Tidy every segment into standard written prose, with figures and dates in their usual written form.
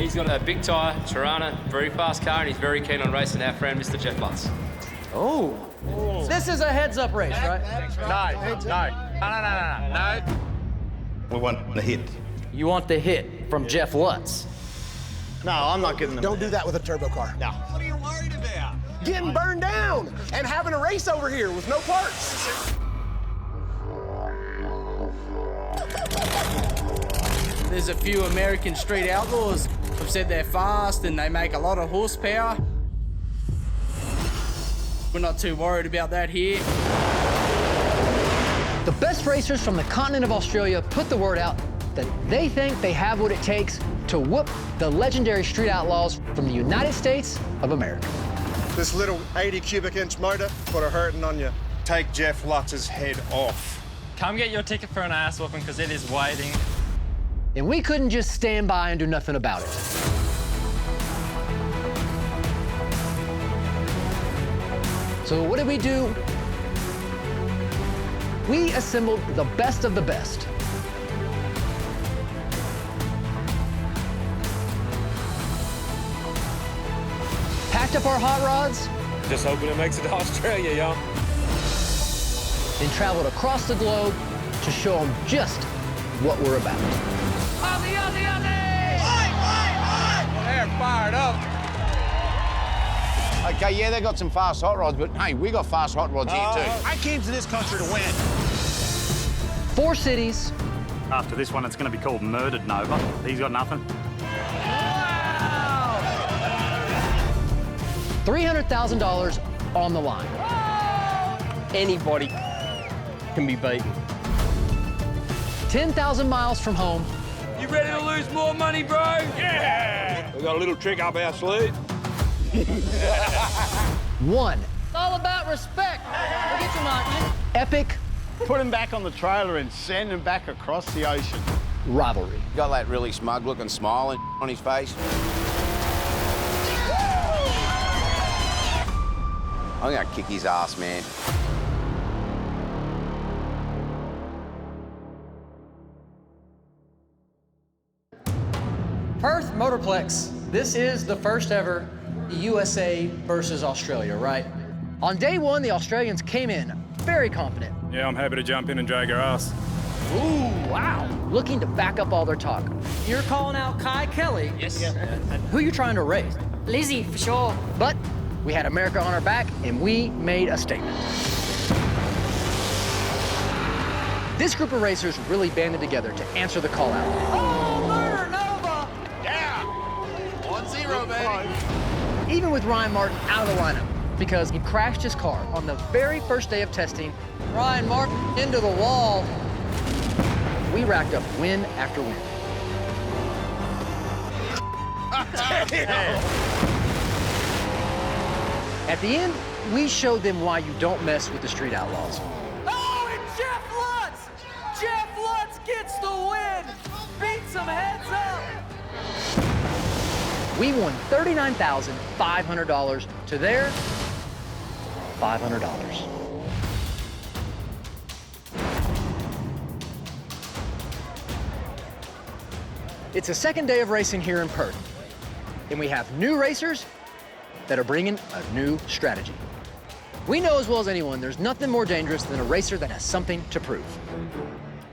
He's got a big tyre, Tirana, very fast car, and he's very keen on racing our friend, Mr. Jeff Lutz. Oh. This is a heads-up race, right? No. We want the hit. You want the hit from Jeff Lutz. No, I'm not giving them Don't do that with a turbo car. No. What are you worried about? Getting burned down and having a race over here with no parts. There's a few American street outlaws who've said they're fast and they make a lot of horsepower. We're not too worried about that here. The best racers from the continent of Australia put the word out that they think they have what it takes to whoop the legendary street outlaws from the United States of America. This little 80 cubic inch motor put a hurting on you. Take Jeff Lutz's head off. Come get your ticket for an ass whooping, because it is waiting. And we couldn't just stand by and do nothing about it. So what did we do? We assembled the best of the best. Packed up our hot rods. Just hoping it makes it to Australia, y'all. And traveled across the globe to show them just what we're about. Aussie, Aussie, Aussie! They're fired up. Okay, yeah, they got some fast hot rods, but hey, we got fast hot rods here too. I came to this country to win. 4 cities. After this one, it's going to be called Murdered Nova. He's got nothing. $300,000 on the line. Anybody can be beaten. 10,000 miles from home. You ready to lose more money, bro? Yeah! We got a little trick up our sleeve. One It's all about respect. Forget your mind. epic Put him back on the trailer and send him back across the ocean. rivalry. Got that really smug-looking smile on his face. I'm gonna kick his ass, man. Perth Motorplex. This is the first ever USA versus Australia, right? On day 1, the Australians came in very confident, Yeah, I'm happy to jump in and drag her ass. ooh, wow, looking to back up all their talk. You're calling out Kai Kelly. Yes. Who you trying to race? Lizzie, for sure. But we had America on our back, and we made a statement. This group of racers really banded together to answer the call out. Oh, Murder Nova! Yeah. 1-0, baby. Even with Ryan Martin out of the lineup, because he crashed his car on the very first day of testing. Ryan Martin into the wall. We racked up win after win. At the end, we showed them why you don't mess with the street outlaws. Oh, and Jeff Lutz! Jeff Lutz gets the win! Beat some heads up! We won $39,500 to their $500. It's the second day of racing here in Perth, and we have new racers that are bringing a new strategy. We know as well as anyone there's nothing more dangerous than a racer that has something to prove.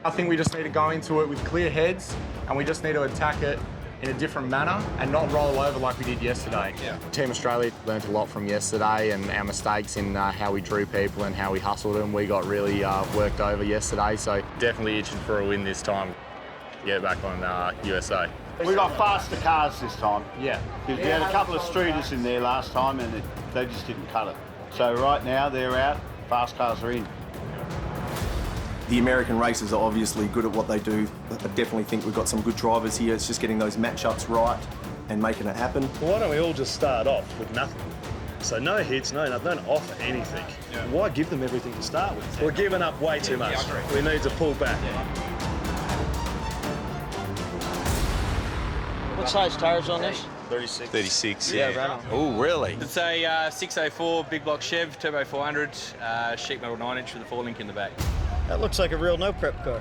I think we just need to go into it with clear heads, and we just need to attack it in a different manner and not roll over like we did yesterday. Yeah. Team Australia learned a lot from yesterday and our mistakes in how we drew people and how we hustled them. We got really worked over yesterday, so definitely itching for a win this time. Get back on USA. We got faster cars this time. Yeah. Because we had a couple of streeters in there last time and they just didn't cut it. So right now they're out, fast cars are in. The American racers are obviously good at what they do. I definitely think we've got some good drivers here. It's just getting those matchups right and making it happen. Well, why don't we all just start off with nothing? So no hits, no nothing, don't offer anything. Yeah. Why give them everything to start with? We're giving up way too much. We need to pull back. What size tires on this? 36. 36, Yeah, right on. Oh, really? It's a 604 big block Chev, turbo 400, sheet metal 9-inch with a 4-link in the back. That looks like a real no-prep car.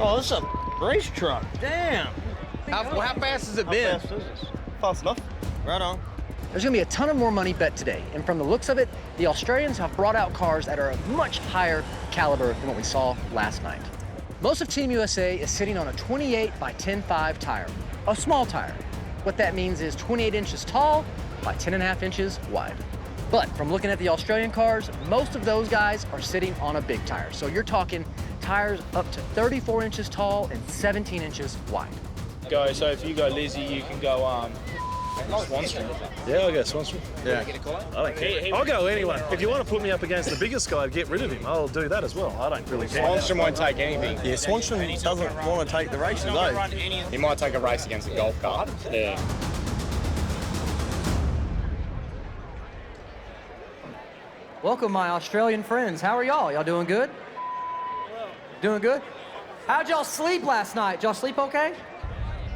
Oh, this is a race truck. Damn. How fast has it been? Fast enough. Right on. There's gonna be a ton of more money bet today, and from the looks of it, the Australians have brought out cars that are of much higher caliber than what we saw last night. Most of Team USA is sitting on a 28 by 10.5 tire, a small tire. What that means is 28 inches tall by 10.5 inches wide. But from looking at the Australian cars, most of those guys are sitting on a big tire. So you're talking tires up to 34 inches tall and 17 inches wide. So if you go Lizzie, you can go Swanstrom. Yeah, I'll go Swanstrom. Yeah. I don't care. I'll go anyone. If you want to put me up against the biggest guy, get rid of him. I'll do that as well. I don't really care. Swanstrom won't take anything. Yeah, Swanstrom doesn't want to take the races, though. He might take a race against a golf cart. Yeah. Welcome, my Australian friends. How are y'all? Y'all doing good? Doing good? How'd y'all sleep last night? Did y'all sleep okay?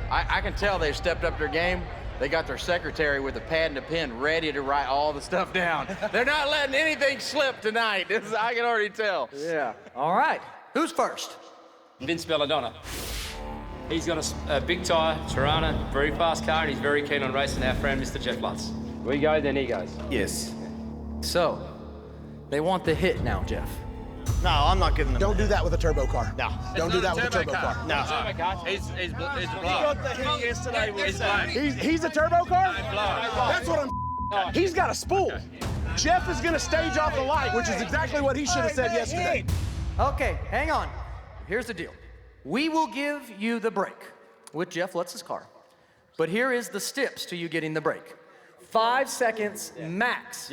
I can tell they stepped up their game. They got their secretary with a pad and a pen ready to write all the stuff down. They're not letting anything slip tonight. I can already tell. Yeah. All right. Who's first? Vince Belladonna. He's got a big tyre, Tirana, very fast car, and he's very keen on racing our friend, Mr. Jeff Lutz. We go, then he goes. Yes. So, they want the hit now, Jeff. No, I'm not giving them. Don't do that with a turbo car. No. Don't do that with a turbo car. No. He's He got the hit yesterday with He's a turbo car? That's what I'm. He's got a spool. Jeff is going to stage off the light, which is exactly what he should have said yesterday. Okay, hang on. Here's the deal. We will give you the break with Jeff Lutz's car. But here is the steps to you getting the break. 5 seconds max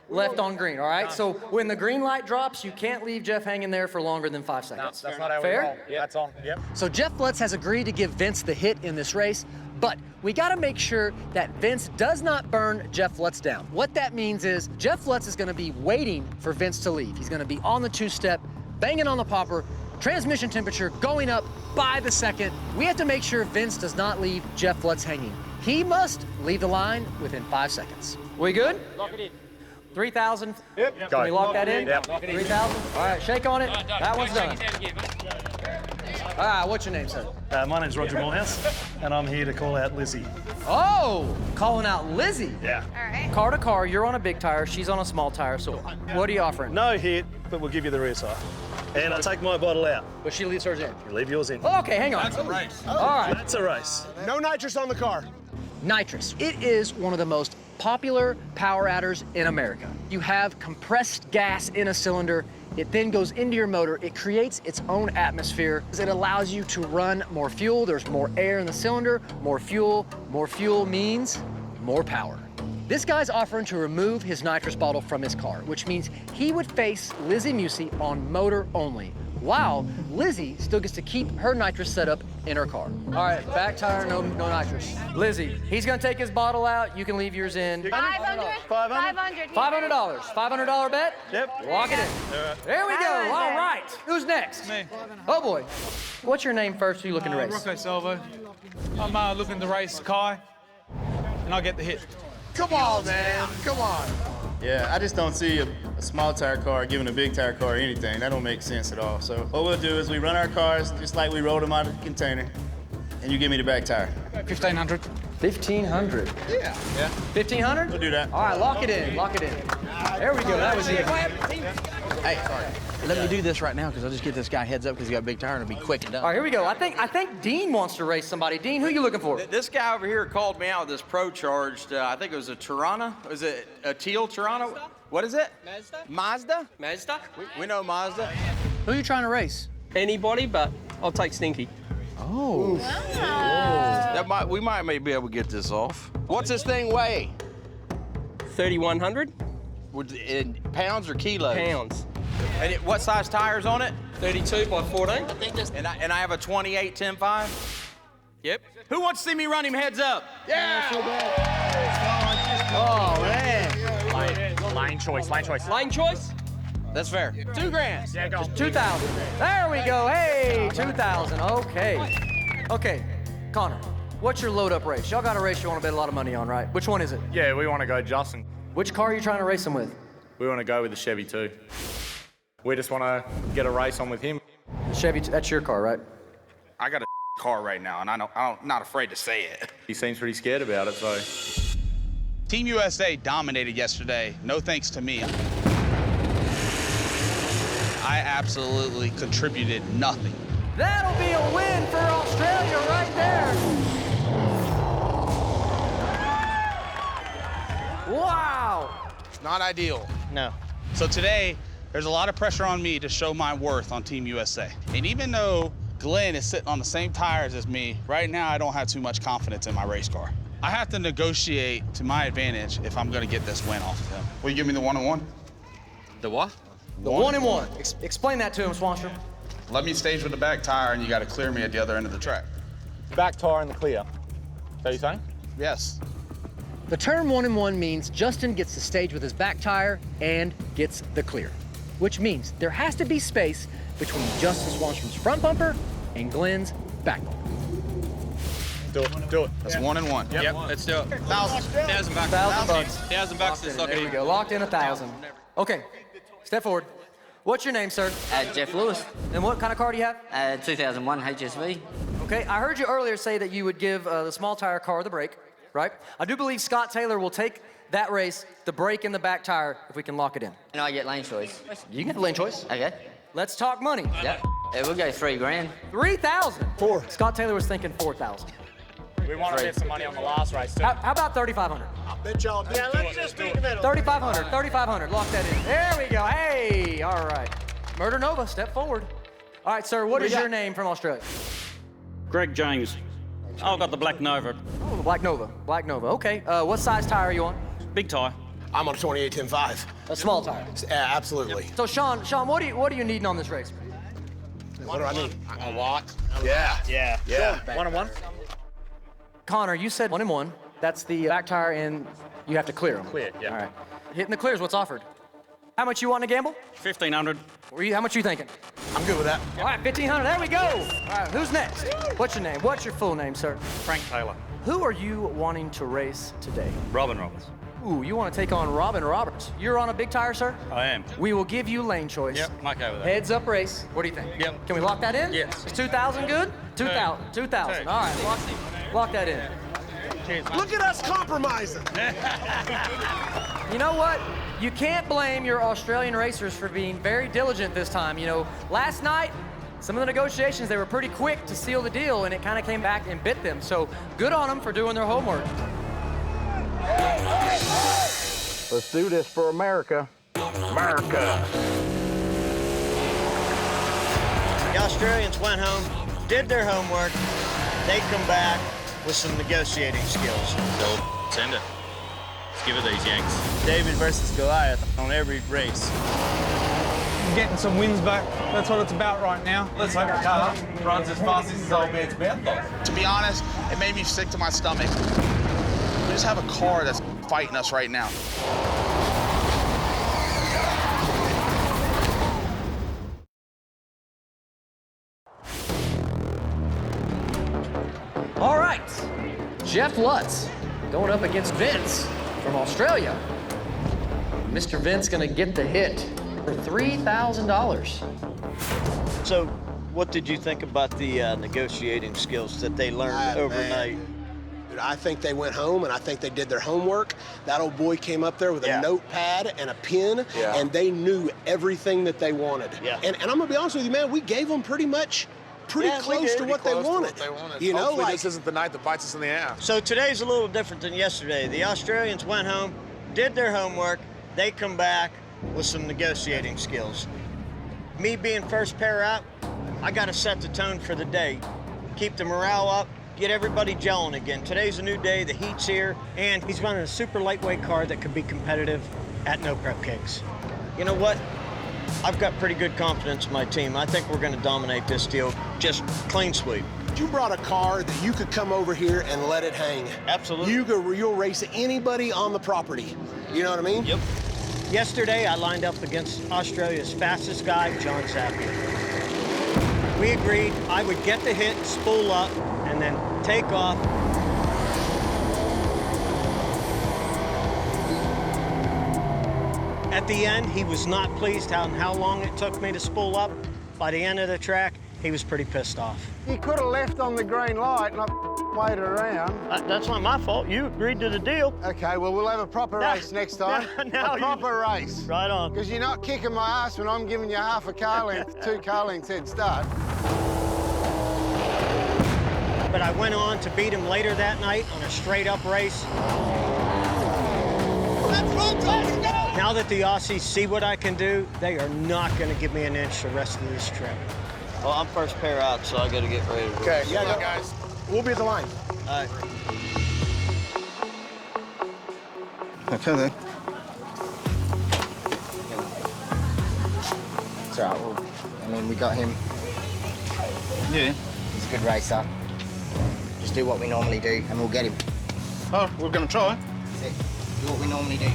left on green, all right? So when the green light drops, you can't leave Jeff hanging there for longer than 5 seconds. That's not how Fair? we roll. Yeah, that's on. Yep. So Jeff Lutz has agreed to give Vince the hit in this race, but we gotta make sure that Vince does not burn Jeff Lutz down. What that means is Jeff Lutz is gonna be waiting for Vince to leave. He's gonna be on the two-step, banging on the popper, transmission temperature going up by the second. We have to make sure Vince does not leave Jeff Lutz hanging. He must leave the line within 5 seconds. We good? Lock it in. 3,000. Yep. Can we lock that in? Yep. 3,000. All right, shake on it. That one's done. All right, what's your name, sir? My name's Roger Morehouse, and I'm here to call out Lizzie. Oh, calling out Lizzie. Yeah. All right. Car to car, you're on a big tire, she's on a small tire, so what are you offering? No hit, but we'll give you the rear tire. And I'll take my bottle out. But she leaves hers in. You leave yours in. Oh, okay, hang on. That's a race. All right. That's a race. No nitrous on the car. Nitrous. It is one of the most popular power adders in America. You have compressed gas in a cylinder. It then goes into your motor. It creates its own atmosphere. It allows you to run more fuel. There's more air in the cylinder. More fuel means more power. This guy's offering to remove his nitrous bottle from his car, which means he would face Lizzie Musey on motor only, while Lizzie still gets to keep her nitrous setup in her car. All right, back tire, no nitrous. Lizzie, he's gonna take his bottle out. You can leave yours in. $500. $500. $500 bet? Yep. Lock it in. There we go. All right. Who's next? Me. Oh boy. What's your name first? Who you looking to race? Rocco Salvo. I'm looking to race Kai, and I'll get the hit. Come on, man. Come on. Yeah, I just don't see a small tire car giving a big tire car anything. That don't make sense at all. So what we'll do is we run our cars just like we rolled them out of the container, and you give me the back tire. 1,500. 1,500. Yeah. 1,500? We'll do that. All right, lock it in. Lock it in. There we go. That was it. Hey, let me do this right now because I'll just get this guy heads up because he got a big tire and it'll be quick and done. All right, here we go. I think Dean wants to race somebody. Dean, who are you looking for? This guy over here called me out with this pro-charged, I think it was a Tirana. Was it a teal Tirana? What is it? Mazda? We know Mazda. Who are you trying to race? Anybody, but I'll take Stinky. Oh. We might be able to get this off. What's this thing weigh? 3,100 In pounds or kilos? pounds. And what size tires on it? 32 by 14. And I have a 28 10.5? Yep. Who wants to see me run him heads up? Yeah. Oh, man. Lane choice. Lane choice? That's fair. $2,000. Yeah, go. 2,000. There we go. Hey, 2,000. Okay. Okay, Connor, what's your load-up race? Y'all got a race you want to bet a lot of money on, right? Which one is it? Yeah, we want to go Justin. Which car are you trying to race him with? We want to go with the Chevy too. We just want to get a race on with him. The Chevy, that's your car, right? I got a car right now, and I'm not afraid to say it. He seems pretty scared about it, so. Team USA dominated yesterday, no thanks to me. I absolutely contributed nothing. That'll be a win for Australia right there. Wow. It's not ideal. No. So today, there's a lot of pressure on me to show my worth on Team USA. And even though Glenn is sitting on the same tires as me, right now I don't have too much confidence in my race car. I have to negotiate to my advantage if I'm gonna get this win off of him. Will you give me the one-on-one? The what? The one-and-one. Explain that to him, Swanstrom. Let me stage with the back tire, and you got to clear me at the other end of the track. Back tire in the clear. Is that what you're saying? Yes. The term 1-and-1 means Justin gets the stage with his back tire and gets the clear, which means there has to be space between Justin Swanstrom's front bumper and Glenn's back bumper. Do it. That's 1-and-1. Yep, let's do it. $1,000 bucks. $1,000 bucks is There we go. Locked in 1,000. Okay. Step forward. What's your name, sir? Jeff Lewis. And what kind of car do you have? 2001 HSV. Okay, I heard you earlier say that you would give the small tire car the brake, right? I do believe Scott Taylor will take that race, the brake and the back tire, if we can lock it in. And I get lane choice. You can have lane choice. Okay. Let's talk money. Yep. We'll go $3,000. 3,000. 4. Scott Taylor was thinking 4,000. We want to get some money on the last race, too. How about 3,500? I bet y'all do. Yeah, let's just meet in the middle. 3,500. 3,500. Lock that in. There we go. Hey, all right. Murder Nova, step forward. All right, sir, what is your name from Australia? Greg James. I've got the Black Nova. Oh, the Black Nova. Black Nova. Okay. What size tire are you on? Big tire. I'm on a 28-10-5. A small tire. Yeah, absolutely. So Sean, what are you needing on this race? What do I need? A lot. Yeah. Yeah. 1-and-1? Connor, you said 1-and-1. That's the back tire, and you have to clear them. Clear, yeah. All right. Hitting the clear is what's offered. How much you want to gamble? 1,500. How much you thinking? I'm good with that. All right, 1,500. There we go. All right, who's next? What's your name? What's your full name, sir? Frank Taylor. Who are you wanting to race today? Robin Roberts. Ooh, you want to take on Robin Roberts. You're on a big tire, sir? I am. We will give you lane choice. Yep, I'm okay with that. Heads up race. What do you think? Yep. Can we lock that in? Yes. Is 2,000 good? 2,000. 2,000. All right, lock that in. Look at us compromising. You know what? You can't blame your Australian racers for being very diligent this time. You know, last night, some of the negotiations, they were pretty quick to seal the deal, and it kind of came back and bit them. So good on them for doing their homework. Let's do this for America. America. The Australians went home, did their homework. They come back with some negotiating skills. So, send it. Let's give it these Yanks. David versus Goliath on every race. Getting some wins back. That's what it's about right now. Let's hope the car runs as fast as his old man's mouth does. To be honest, it made me sick to my stomach. We just have a car that's fighting us right now. All right, Jeff Lutz going up against Vince from Australia. Mr. Vince gonna get the hit for $3,000. So, what did you think about the negotiating skills that they learned overnight? Dude, I think they went home, and I think they did their homework. That old boy came up there with a notepad and a pen, and they knew everything that they wanted. Yeah. And I'm gonna be honest with you, man, we gave them pretty close to what they wanted. You know, Hopefully like, this isn't the night that bites us in the ass. So today's a little different than yesterday. The Australians went home, did their homework. They come back with some negotiating skills. Me being first pair out, I got to set the tone for the day. Keep the morale up, get everybody gelling again. Today's a new day, the heat's here, and he's running a super lightweight car that could be competitive at no prep cakes. You know what? I've got pretty good confidence in my team. I think we're going to dominate this deal. Just clean sweep. you brought a car that you could come over here and let it hang. Absolutely. You'll race anybody on the property. You know what I mean? Yep. Yesterday, I lined up against Australia's fastest guy, John Zapier. We agreed I would get the hit, spool up, and then take off. At the end, he was not pleased how long it took me to spool up. By the end of the track, he was pretty pissed off. You could have left on the green light and not waited around. That's not my fault. You agreed to the deal. Okay, well, we'll have a proper race next time. A proper race. Right on. Because you're not kicking my ass when I'm giving you half a car length, 2 car lengths head start. But I went on to beat him later that night on a straight-up race. Now that the Aussies see what I can do, they are not going to give me an inch the rest of this trip. Well, I'm first pair out, so I got to get ready to Okay, race. yeah, guys. We'll be at the line. All right. Okay, then. It's all right. Well, I mean, we got him. Yeah. He's a good racer. Just do what we normally do, and we'll get him. Oh, we're going to try. That's it. Do what we normally do.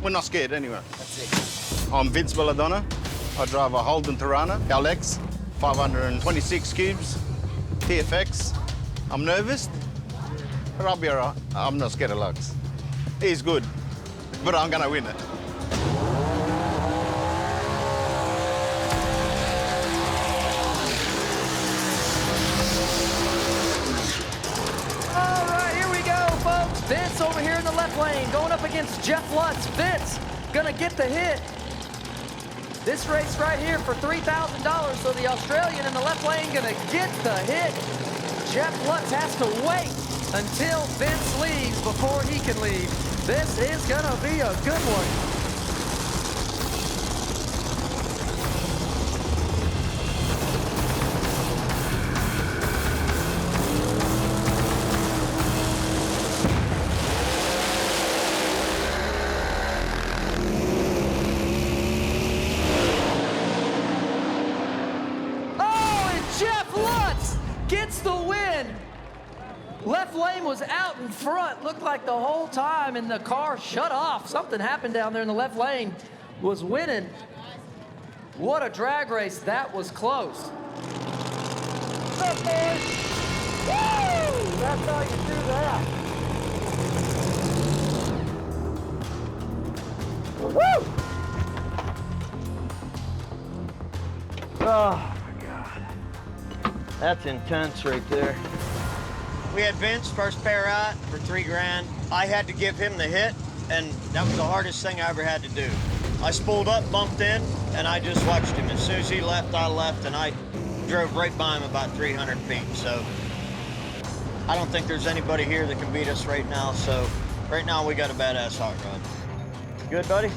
We're not scared anyway. That's it. I'm Vince Belladonna. I drive a Holden Tirana, LX, 526 cubes, TFX. I'm nervous, but I'll be all right. I'm not scared of Lux. He's good, but I'm going to win it. All right, here we go, folks. Vince over here in the left lane, going up against Jeff Lutz. Vince gonna get the hit. This race right here for $3,000, so the Australian in the left lane gonna get the hit. Jeff Lutz has to wait until Vince leaves before he can leave. This is gonna be a good one. Gets the win. Left lane was out in front, looked like the whole time, and the car shut off. Something happened down there in the left lane, was winning. What a drag race, that was close. What's up, boys? Woo! That's how you do that. Woo! Oh. That's intense right there. We had Vince first pair out for $3 grand. I had to give him the hit, and that was the hardest thing I ever had to do. I spooled up, bumped in, and I just watched him. As soon as he left, I left, and I drove right by him about 300 feet. So I don't think there's anybody here that can beat us right now. So right now we got a badass hot rod. Good, buddy?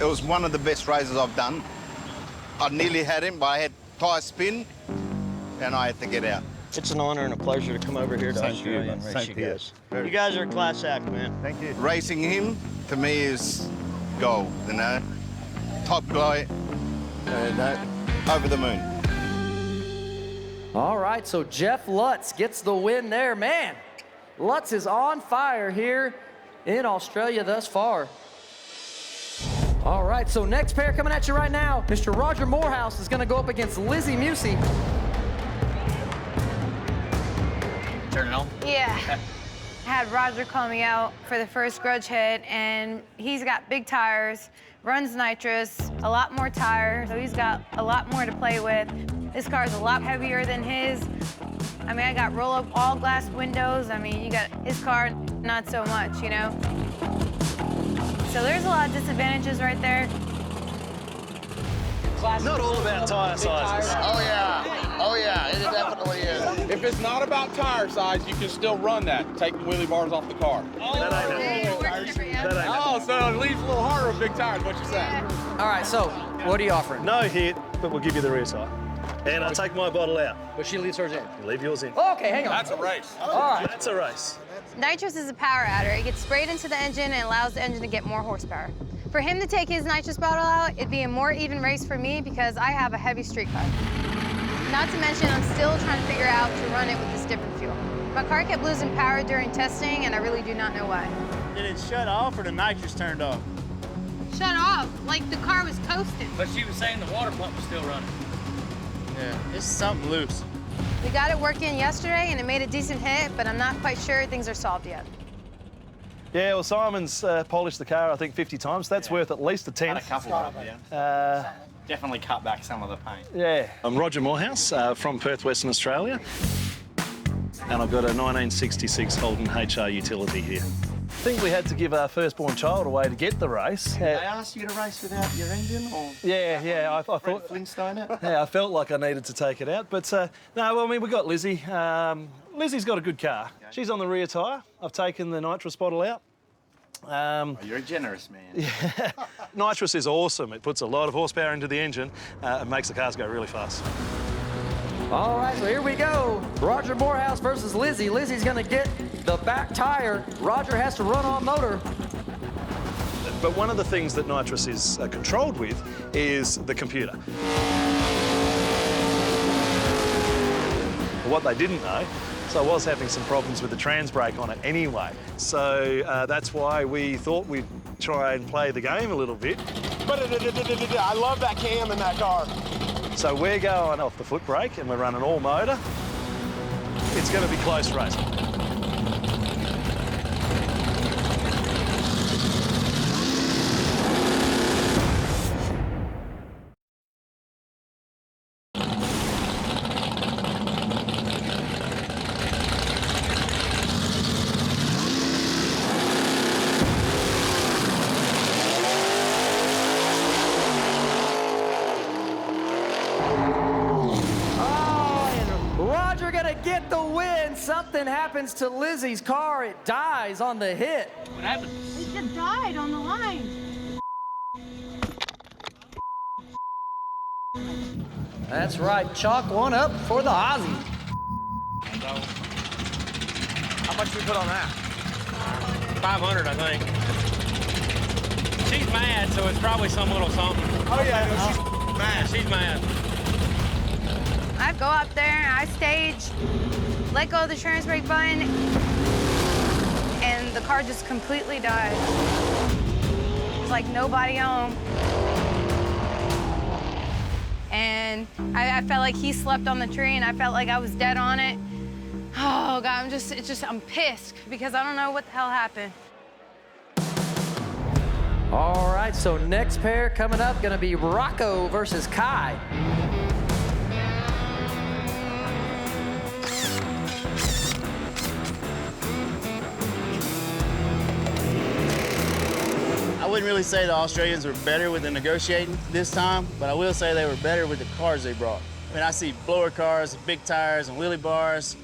It was one of the best races I've done. I nearly had him, but I had tire spin, and I had to get out. It's an honor and a pleasure to come over here to Australia and race you guys. You guys are a class act, man. Thank you. Racing him, to me, is gold, you know? Top guy, over the moon. All right, so Jeff Lutz gets the win there. Man, Lutz is on fire here in Australia thus far. All right, so next pair coming at you right now. Mr. Roger Morehouse is gonna go up against Lizzie Musey. Turn it on? Yeah. I had Roger call me out for the first grudge hit, and he's got big tires, runs nitrous, a lot more tires, so he's got a lot more to play with. This car is a lot heavier than his. I mean, I got roll-up all glass windows. I mean, you got his car, not so much, you know? So there's a lot of disadvantages right there. Not all about tire sizes. Oh yeah, it definitely is. If it's not about tire size, you can still run that. Take the wheelie bars off the car. Oh, so it leaves a little harder with big tires, what you're saying. All right, so what are you offering? No hit, but we'll give you the rear tire. And I'll take my bottle out. But she leaves hers in. You leave yours in. Oh, okay, hang on. That's a race. All right. That's a race. Nitrous is a power adder. It gets sprayed into the engine and allows the engine to get more horsepower. For him to take his nitrous bottle out, it'd be a more even race for me because I have a heavy street car. Not to mention, I'm still trying to figure out to run it with this different fuel. My car kept losing power during testing, and I really do not know why. Did it shut off or the nitrous turned off? Shut off, like the car was coasting. But she was saying the water pump was still running. Yeah, it's something loose. We got it working yesterday, and it made a decent hit, but I'm not quite sure things are solved yet. Yeah, well, Simon's polished the car, I think, 50 times. That's worth at least a 10th. Had a couple of them, yeah. Definitely cut back some of the paint. Yeah. I'm Roger Morehouse from Perth, Western Australia. And I've got a 1966 Holden HR utility here. I think we had to give our firstborn child away to get the race. Did they ask you to race without your engine, or? Yeah, I thought... Flintstone it? Yeah, I felt like I needed to take it out, but no, well, I mean, we got Lizzie. Lizzie's got a good car. Okay. She's on the rear tyre. I've taken the nitrous bottle out. You're a generous man. Yeah. Nitrous is awesome. It puts a lot of horsepower into the engine and makes the cars go really fast. All right, so here we go. Roger Morehouse versus Lizzie. Lizzie's gonna get the back tire. Roger has to run on motor. But one of the things that nitrous is controlled with is the computer. What they didn't know, so I was having some problems with the trans brake on it anyway. So that's why we thought we'd try and play the game a little bit. I love that cam in that car. So we're going off the foot brake and we're running all motor. It's going to be close racing. Get the win. Something happens to Lizzie's car. It dies on the hit. What happened? It just died on the line. That's right. Chalk one up for the Aussie. How much we put on that? 500, I think. She's mad, so it's probably some little something. Oh, yeah, no, she's mad. She's mad. I go up there, I stage, let go of the trans brake button, and the car just completely died. It's like nobody home. And I felt like he slept on the tree, and I felt like I was dead on it. Oh God, I'm pissed because I don't know what the hell happened. All right, so next pair coming up, gonna be Rocco versus Kai. I wouldn't really say the Australians were better with the negotiating this time, but I will say they were better with the cars they brought. I mean, I see blower cars, big tires, and wheelie bars.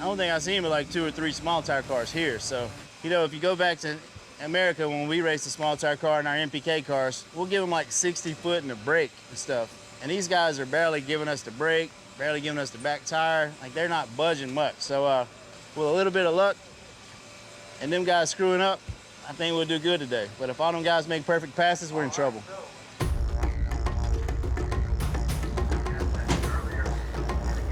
I don't think I've seen but like 2 or 3 small tire cars here. So, you know, if you go back to America when we race the small tire car and our MPK cars, we'll give them like 60 foot and a brake and stuff. And these guys are barely giving us the brake, barely giving us the back tire. Like, they're not budging much. So, with a little bit of luck and them guys screwing up, I think we'll do good today. But if all them guys make perfect passes, we're in trouble.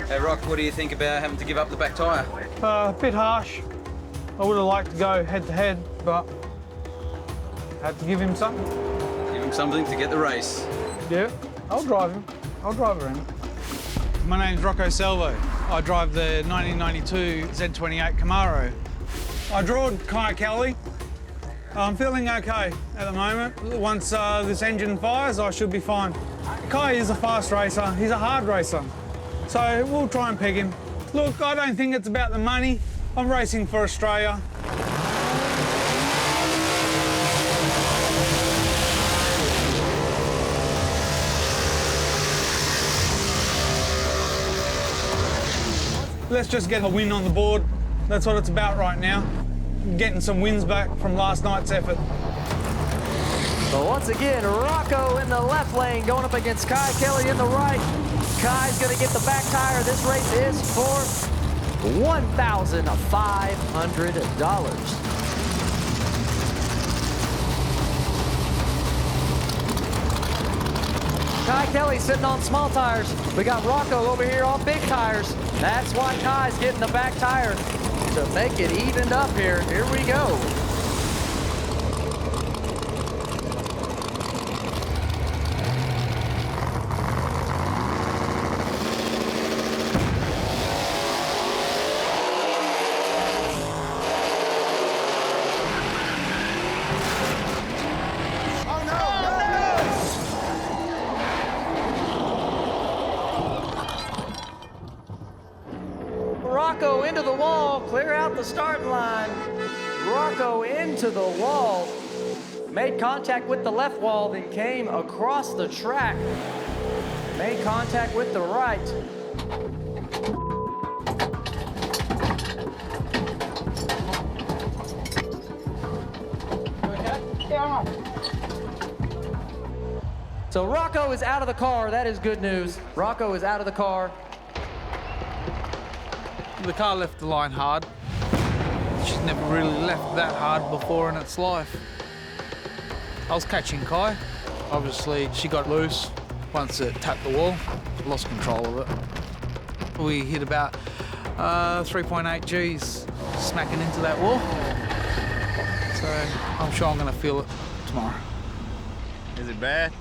Hey, Rock, what do you think about having to give up the back tyre? A bit harsh. I would have liked to go head-to-head, but I had to give him something. Give him something to get the race. Yeah, I'll drive him. I'll drive around. My name's Rocco Salvo. I drive the 1992 Z28 Camaro. I drawed Kai Kelly. I'm feeling okay at the moment. Once this engine fires, I should be fine. Kai is a fast racer. He's a hard racer. So we'll try and peg him. Look, I don't think it's about the money. I'm racing for Australia. Let's just get a win on the board. That's what it's about right now. Getting some wins back from last night's effort. So once again, Rocco in the left lane going up against Kai Kelly in the right. Kai's gonna get the back tire. This race is for $1,500. Kai Kelly sitting on small tires. We got Rocco over here on big tires. That's why Kai's getting the back tire to make it evened up here. Here we go. clear out the starting line. Rocco into the wall. Made contact with the left wall, then came across the track. Made contact with the right. So Rocco is out of the car. That is good news. Rocco is out of the car. The car left the line hard. She's never really left that hard before in its life. I was catching Kai. Obviously, she got loose. Once it tapped the wall, lost control of it. We hit about 3.8 Gs smacking into that wall. So I'm sure I'm going to feel it tomorrow. Is it bad?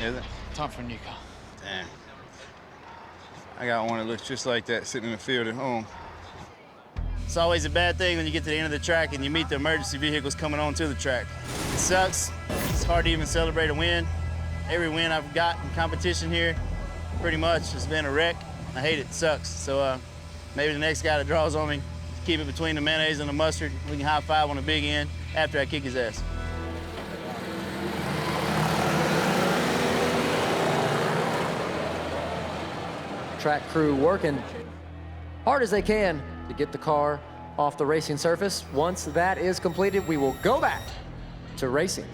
Is it? Time for a new car. Damn. I got one that looks just like that sitting in the field at home. It's always a bad thing when you get to the end of the track and you meet the emergency vehicles coming onto the track. It sucks. It's hard to even celebrate a win. Every win I've got in competition here, pretty much, has been a wreck. I hate it. It sucks. So maybe the next guy that draws on me, keep it between the mayonnaise and the mustard. We can high five on the big end after I kick his ass. Track crew working hard as they can to get the car off the racing surface. Once that is completed, we will go back to racing.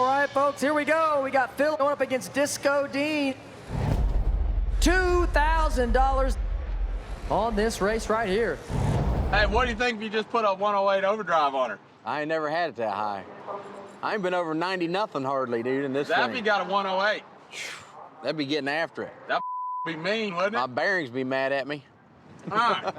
All right, folks, here we go. We got Phil going up against Disco Dean. $2,000 on this race right here. Hey, what do you think if you just put a 108 overdrive on her? I ain't never had it that high. I ain't been over 90 nothing hardly, dude, in this That thing. be got a 108. That'd be getting after it. That'd be mean, wouldn't it? My bearings be mad at me. All right.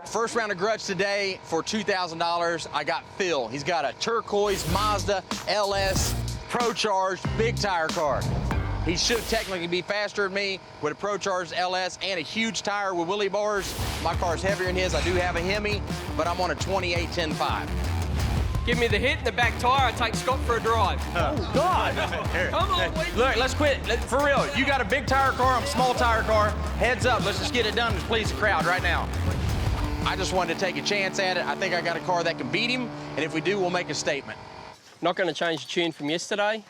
First round of grudge today for $2,000. I got Phil. He's got a turquoise Mazda LS Pro Charged big tire car. He should technically be faster than me with a Pro Charged LS and a huge tire with wheelie bars. My car's heavier than his. I do have a Hemi, but I'm on a 28 10.5. Give me the hit and the back tire. I take Scott for a drive. Oh, God. Come on, wait. Look, let's quit. For real, you got a big tire car, I'm a small tire car. Heads up, let's just get it done and please the crowd right now. I just wanted to take a chance at it. I think I got a car that can beat him, and if we do, we'll make a statement. Not going to change the tune from yesterday.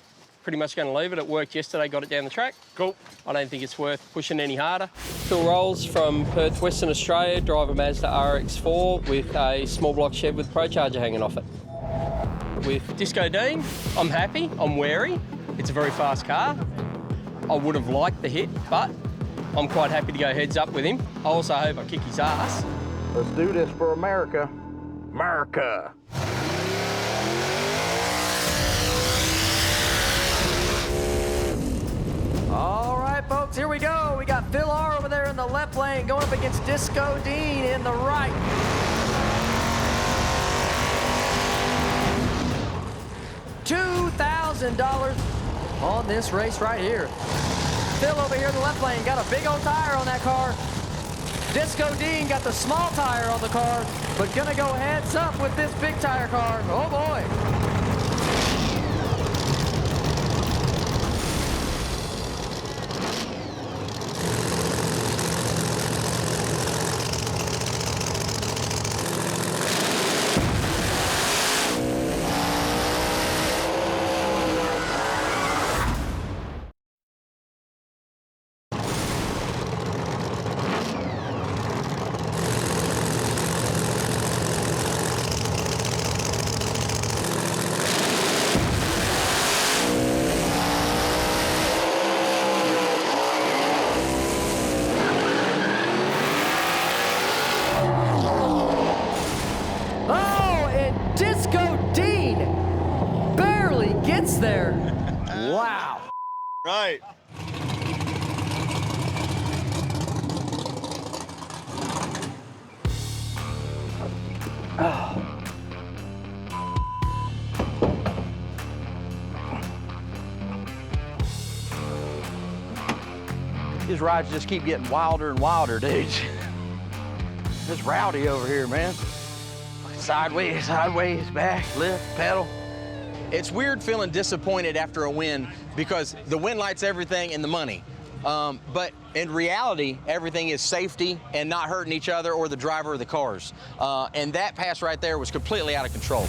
Pretty much going to leave it. It worked yesterday, got it down the track. Cool. I don't think it's worth pushing any harder. Phil Rolls from Perth, Western Australia, drive a Mazda RX-4 with a small block shed with Pro Charger hanging off it. With Disco Dean, I'm happy, I'm wary. It's a very fast car. I would have liked the hit, but I'm quite happy to go heads up with him. I also hope I kick his ass. Let's do this for America. America. All right, folks, here we go. We got Phil R over there in the left lane going up against Disco Dean in the right. $2,000 on this race right here. Phil over here in the left lane got a big old tire on that car. Disco Dean got the small tire on the car, but gonna go heads up with this big tire car. Oh boy. There. Wow. Right. His rides just keep getting wilder and wilder, dudes. It's rowdy over here, man. Sideways, sideways, back, lift, pedal. It's weird feeling disappointed after a win because the win light's everything and the money. But in reality, everything is safety and not hurting each other or the driver of the cars. And that pass right there was completely out of control.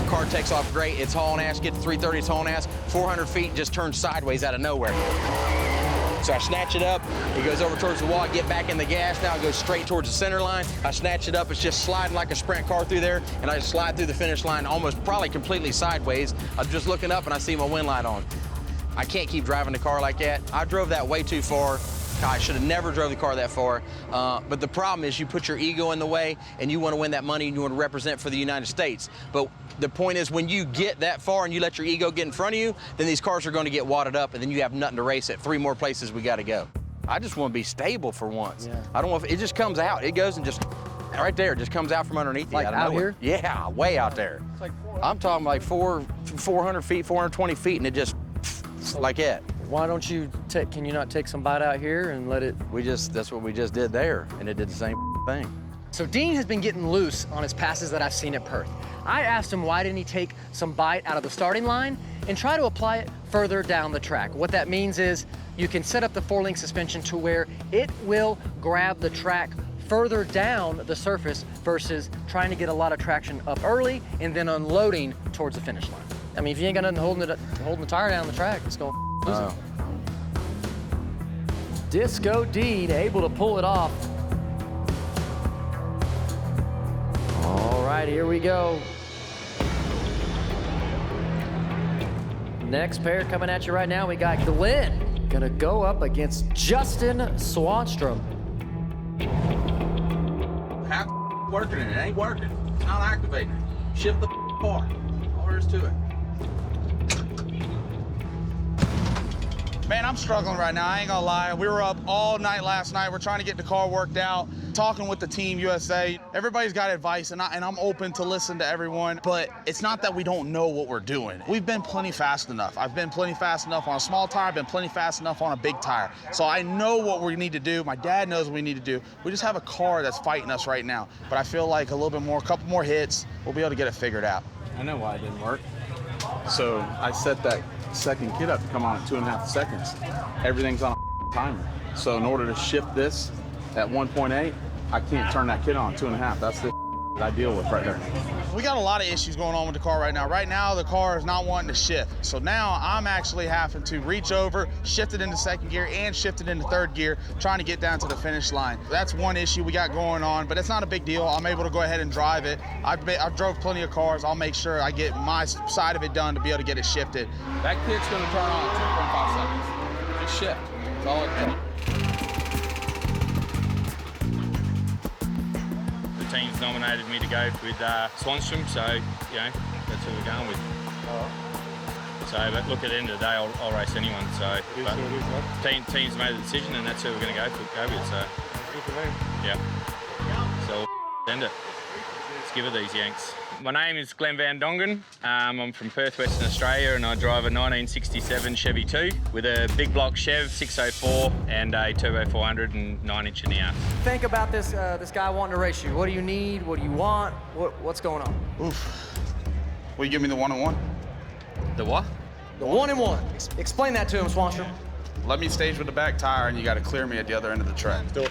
Car takes off great, it's hauling ass, get to 330, it's hauling ass, 400 feet, just turns sideways out of nowhere. So I snatch it up, it goes over towards the wall, I get back in the gas, now it goes straight towards the center line. I snatch it up, it's just sliding like a sprint car through there, and I just slide through the finish line almost probably completely sideways. I'm just looking up and I see my wind light on. I can't keep driving the car like that. I drove that way too far. I should have never drove the car that far. But the problem is you put your ego in the way and you want to win that money and you want to represent for the United States. But the point is when you get that far and you let your ego get in front of you, then these cars are going to get wadded up and then you have nothing to race at. 3 more places we got to go. I just want to be stable for once. Yeah. I don't want it just comes out. It goes and just right there, it just comes out from underneath like you. out here? Yeah, way out there. It's like I'm talking like 400 feet, 420 feet, and it just like that. Why don't you can you not take some bite out here and let it? That's what we just did there, and it did the same thing. So Dean has been getting loose on his passes that I've seen at Perth. I asked him why didn't he take some bite out of the starting line and try to apply it further down the track. What that means is you can set up the 4-link suspension to where it will grab the track further down the surface versus trying to get a lot of traction up early and then unloading towards the finish line. I mean, if you ain't got nothing holding the tire down the track, it's going to lose it. Disco Dean able to pull it off. All right, here we go. Next pair coming at you right now, we got Glenn gonna go up against Justin Swanstrom. How working it? It ain't working. It's not activating it. Shift the car. All there is to it. Man, I'm struggling right now, I ain't gonna lie. We were up all night last night. We're trying to get the car worked out, talking with the Team USA. Everybody's got advice, and I'm open to listen to everyone, but it's not that we don't know what we're doing. We've been plenty fast enough. I've been plenty fast enough on a small tire, I've been plenty fast enough on a big tire. So I know what we need to do. My dad knows what we need to do. We just have a car that's fighting us right now. But I feel like a couple more hits, we'll be able to get it figured out. I know why it didn't work. So I set that second kit up to come on at 2.5 seconds. Everything's on a timer. So in order to shift this at 1.8, I can't turn that kit on at 2.5. That's the that I deal with right there. We got a lot of issues going on with the car right now. Right now, the car is not wanting to shift. So now I'm actually having to reach over, shift it into second gear, and shift it into third gear, trying to get down to the finish line. That's one issue we got going on, but it's not a big deal. I'm able to go ahead and drive it. I've drove plenty of cars. I'll make sure I get my side of it done to be able to get it shifted. That kit's going to turn on in 2.5 seconds. Just shift. That's all it does. The team's nominated me to go with Swanstrom, so, you know, that's who we're going with. So, but look, at the end of the day, I'll race anyone, so. But team's made the decision, and that's who we're going to go with, so. Yeah. So, end it. Let's give it these Yanks. My name is Glenn Van Dongen. I'm from Perth, Western Australia, and I drive a 1967 Chevy 2 with a big block Chev 604 and a turbo 400 and 9-inch in the ass. Think about this guy wanting to race you. What do you need? What do you want? What's going on? Oof. Will you give me the 1-on-1? The what? The 1-in-1. Explain that to him, Swanstrom. Let me stage with the back tire, and you got to clear me at the other end of the track. Do it.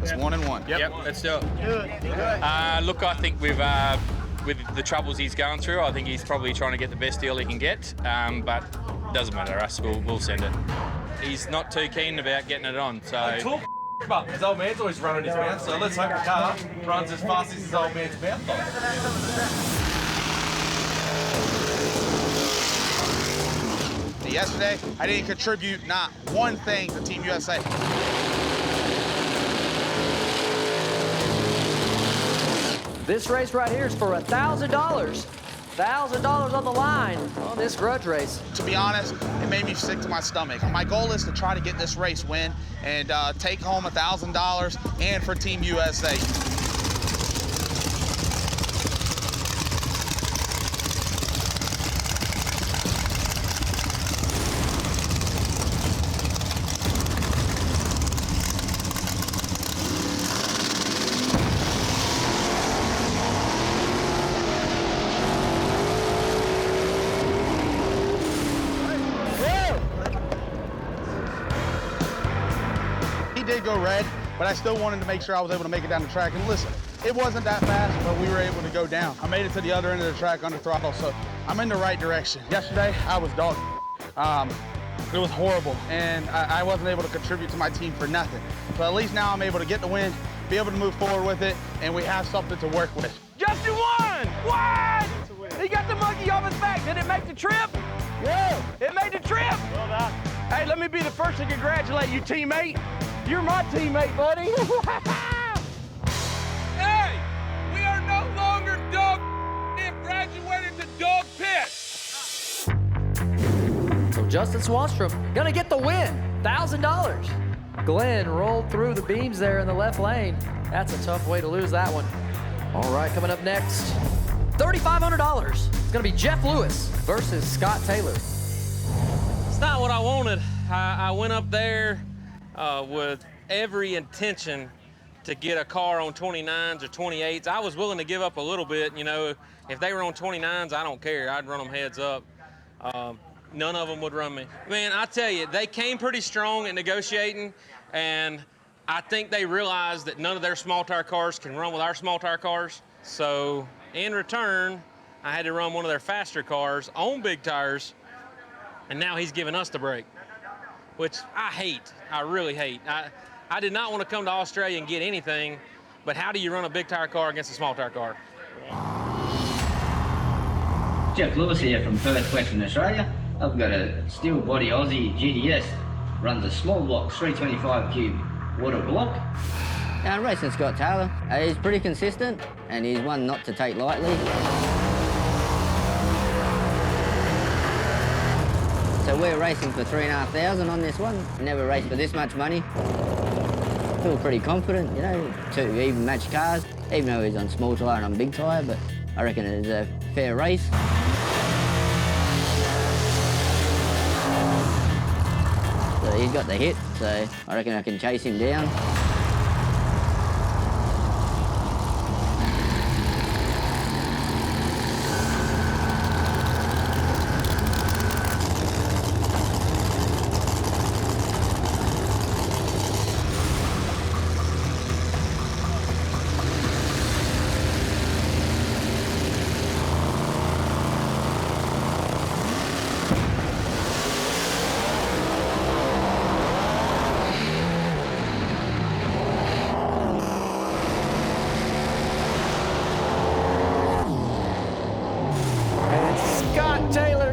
It's 1-in-1. Yep, let's do it. Look, I think with the troubles he's going through, I think he's probably trying to get the best deal he can get, but doesn't matter, us, we'll send it. He's not too keen about getting it on, so... But his old man's always running his mouth, so let's hope the car runs as fast as his old man's mouth does. Yesterday, I didn't contribute not one thing to Team USA. This race right here is for $1,000. $1,000 on the line on this grudge race. To be honest, it made me sick to my stomach. My goal is to try to get this race win and take home $1,000 and for Team USA. go red, but I still wanted to make sure I was able to make it down the track. And listen, it wasn't that fast, but we were able to go down. I made it to the other end of the track under throttle, so I'm in the right direction. Yesterday, I was dog. It was horrible, and I wasn't able to contribute to my team for nothing. So at least now I'm able to get the win, be able to move forward with it, and we have something to work with. Justin won! What? He got the monkey off his back. Did it make the trip? Yeah. It made the trip? Well done. Hey, let me be the first to congratulate you, teammate. You're my teammate, buddy. Hey, we are no longer dog. We have graduated to dog pit. So Justin Swanstrom gonna get the win, $1,000. Glenn rolled through the beams there in the left lane. That's a tough way to lose that one. All right, coming up next, $3,500. It's gonna be Jeff Lewis versus Scott Taylor. It's not what I wanted. I went up there with every intention to get a car on 29s or 28s. I was willing to give up a little bit, you know. If they were on 29s, I don't care. I'd run them heads up. None of them would run me. Man, I tell you, they came pretty strong at negotiating, and I think they realized that none of their small tire cars can run with our small tire cars. So in return, I had to run one of their faster cars on big tires, and now he's giving us the break, which I hate. I really hate. I did not want to come to Australia and get anything, but how do you run a big tire car against a small tire car? Jeff Lewis here from Perth, Western Australia. I've got a steel body Aussie GTS, runs a small block 325 cube water block. I'm racing Scott Taylor. He's pretty consistent and he's one not to take lightly. So we're racing for $3,500 on this one. Never raced for this much money. Feel pretty confident, you know, two even match cars, even though he's on small tyre and I'm big tyre, but I reckon it's a fair race. So he's got the hit, so I reckon I can chase him down.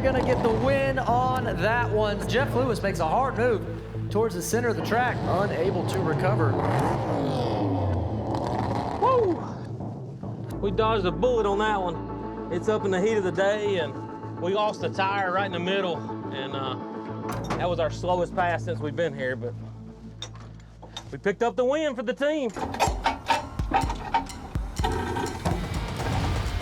Gonna get the win on that one. Jeff Lewis makes a hard move towards the center of the track, unable to recover. Woo! We dodged a bullet on that one. It's up in the heat of the day, and we lost a tire right in the middle, and that was our slowest pass since we've been here, but we picked up the win for the team.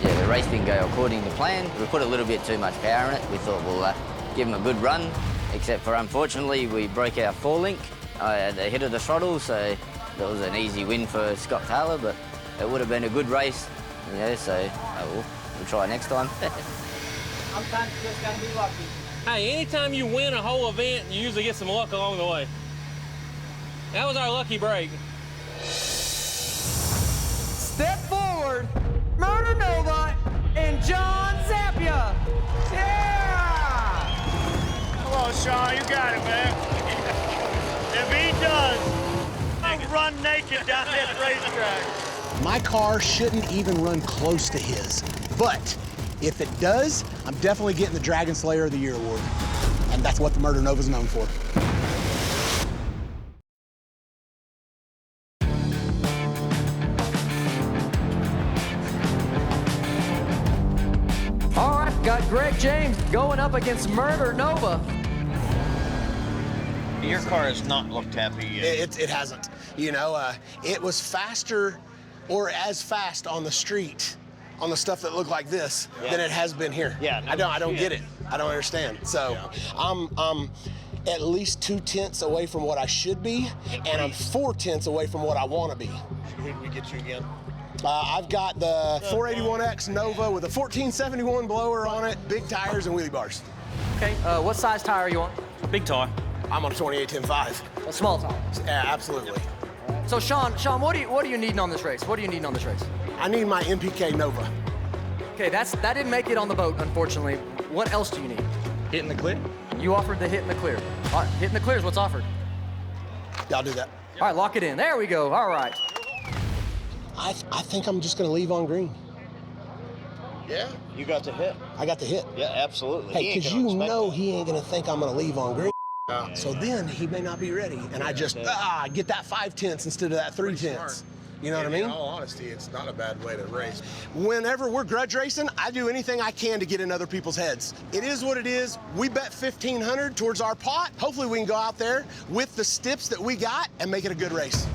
Yeah, the race didn't go according to plan. We put a little bit too much power in it. We thought we'll give him a good run, except for unfortunately we broke our forelink at the hit of the throttle, so that was an easy win for Scott Taylor, but it would have been a good race, you know, so we'll try next time. Sometimes you just gotta be lucky. Hey, anytime you win a whole event, you usually get some luck along the way. That was our lucky break. Step forward, Murder Nova and John Zappia. Yeah! Come on, Sean, you got it, man. If he does, I'll run naked down that racetrack. My car shouldn't even run close to his, but if it does, I'm definitely getting the Dragon Slayer of the Year award, and that's what the Murder Nova's known for. All right, got Greg James going up against Murder Nova. Your car has not looked happy yet. It hasn't. You know, it was faster or as fast on the street on the stuff that looked like this than it has been here. Yeah, no I don't get it. I don't understand. So I'm at least 2 tenths away from what I should be, and I'm 4 tenths away from what I want to be. Who did we get you again? I've got the 481X Nova with a 1471 blower on it, big tires and wheelie bars. Okay, what size tire are you on? Big tire. I'm on a 28-10-5. A small tire. Yeah, absolutely. So Sean, what are you needing on this race? What are you needing on this race? I need my MPK Nova. Okay, that didn't make it on the boat, unfortunately. What else do you need? Hit in the clear. You offered the hit in the clear. All right, hit in the clear is what's offered. Yeah, I'll do that. All right, lock it in. There we go. All right. I think I'm just gonna leave on green. Yeah, you got the hit. I got the hit. Yeah, absolutely. Hey, because you know he ain't gonna think I'm gonna leave on green. So then he may not be ready, and I just get that 5/10 instead of that 3/10. You know what I mean? In all honesty, it's not a bad way to race. Whenever we're grudge racing, I do anything I can to get in other people's heads. It is what it is. We bet 1,500 towards our pot. Hopefully we can go out there with the stips that we got and make it a good race.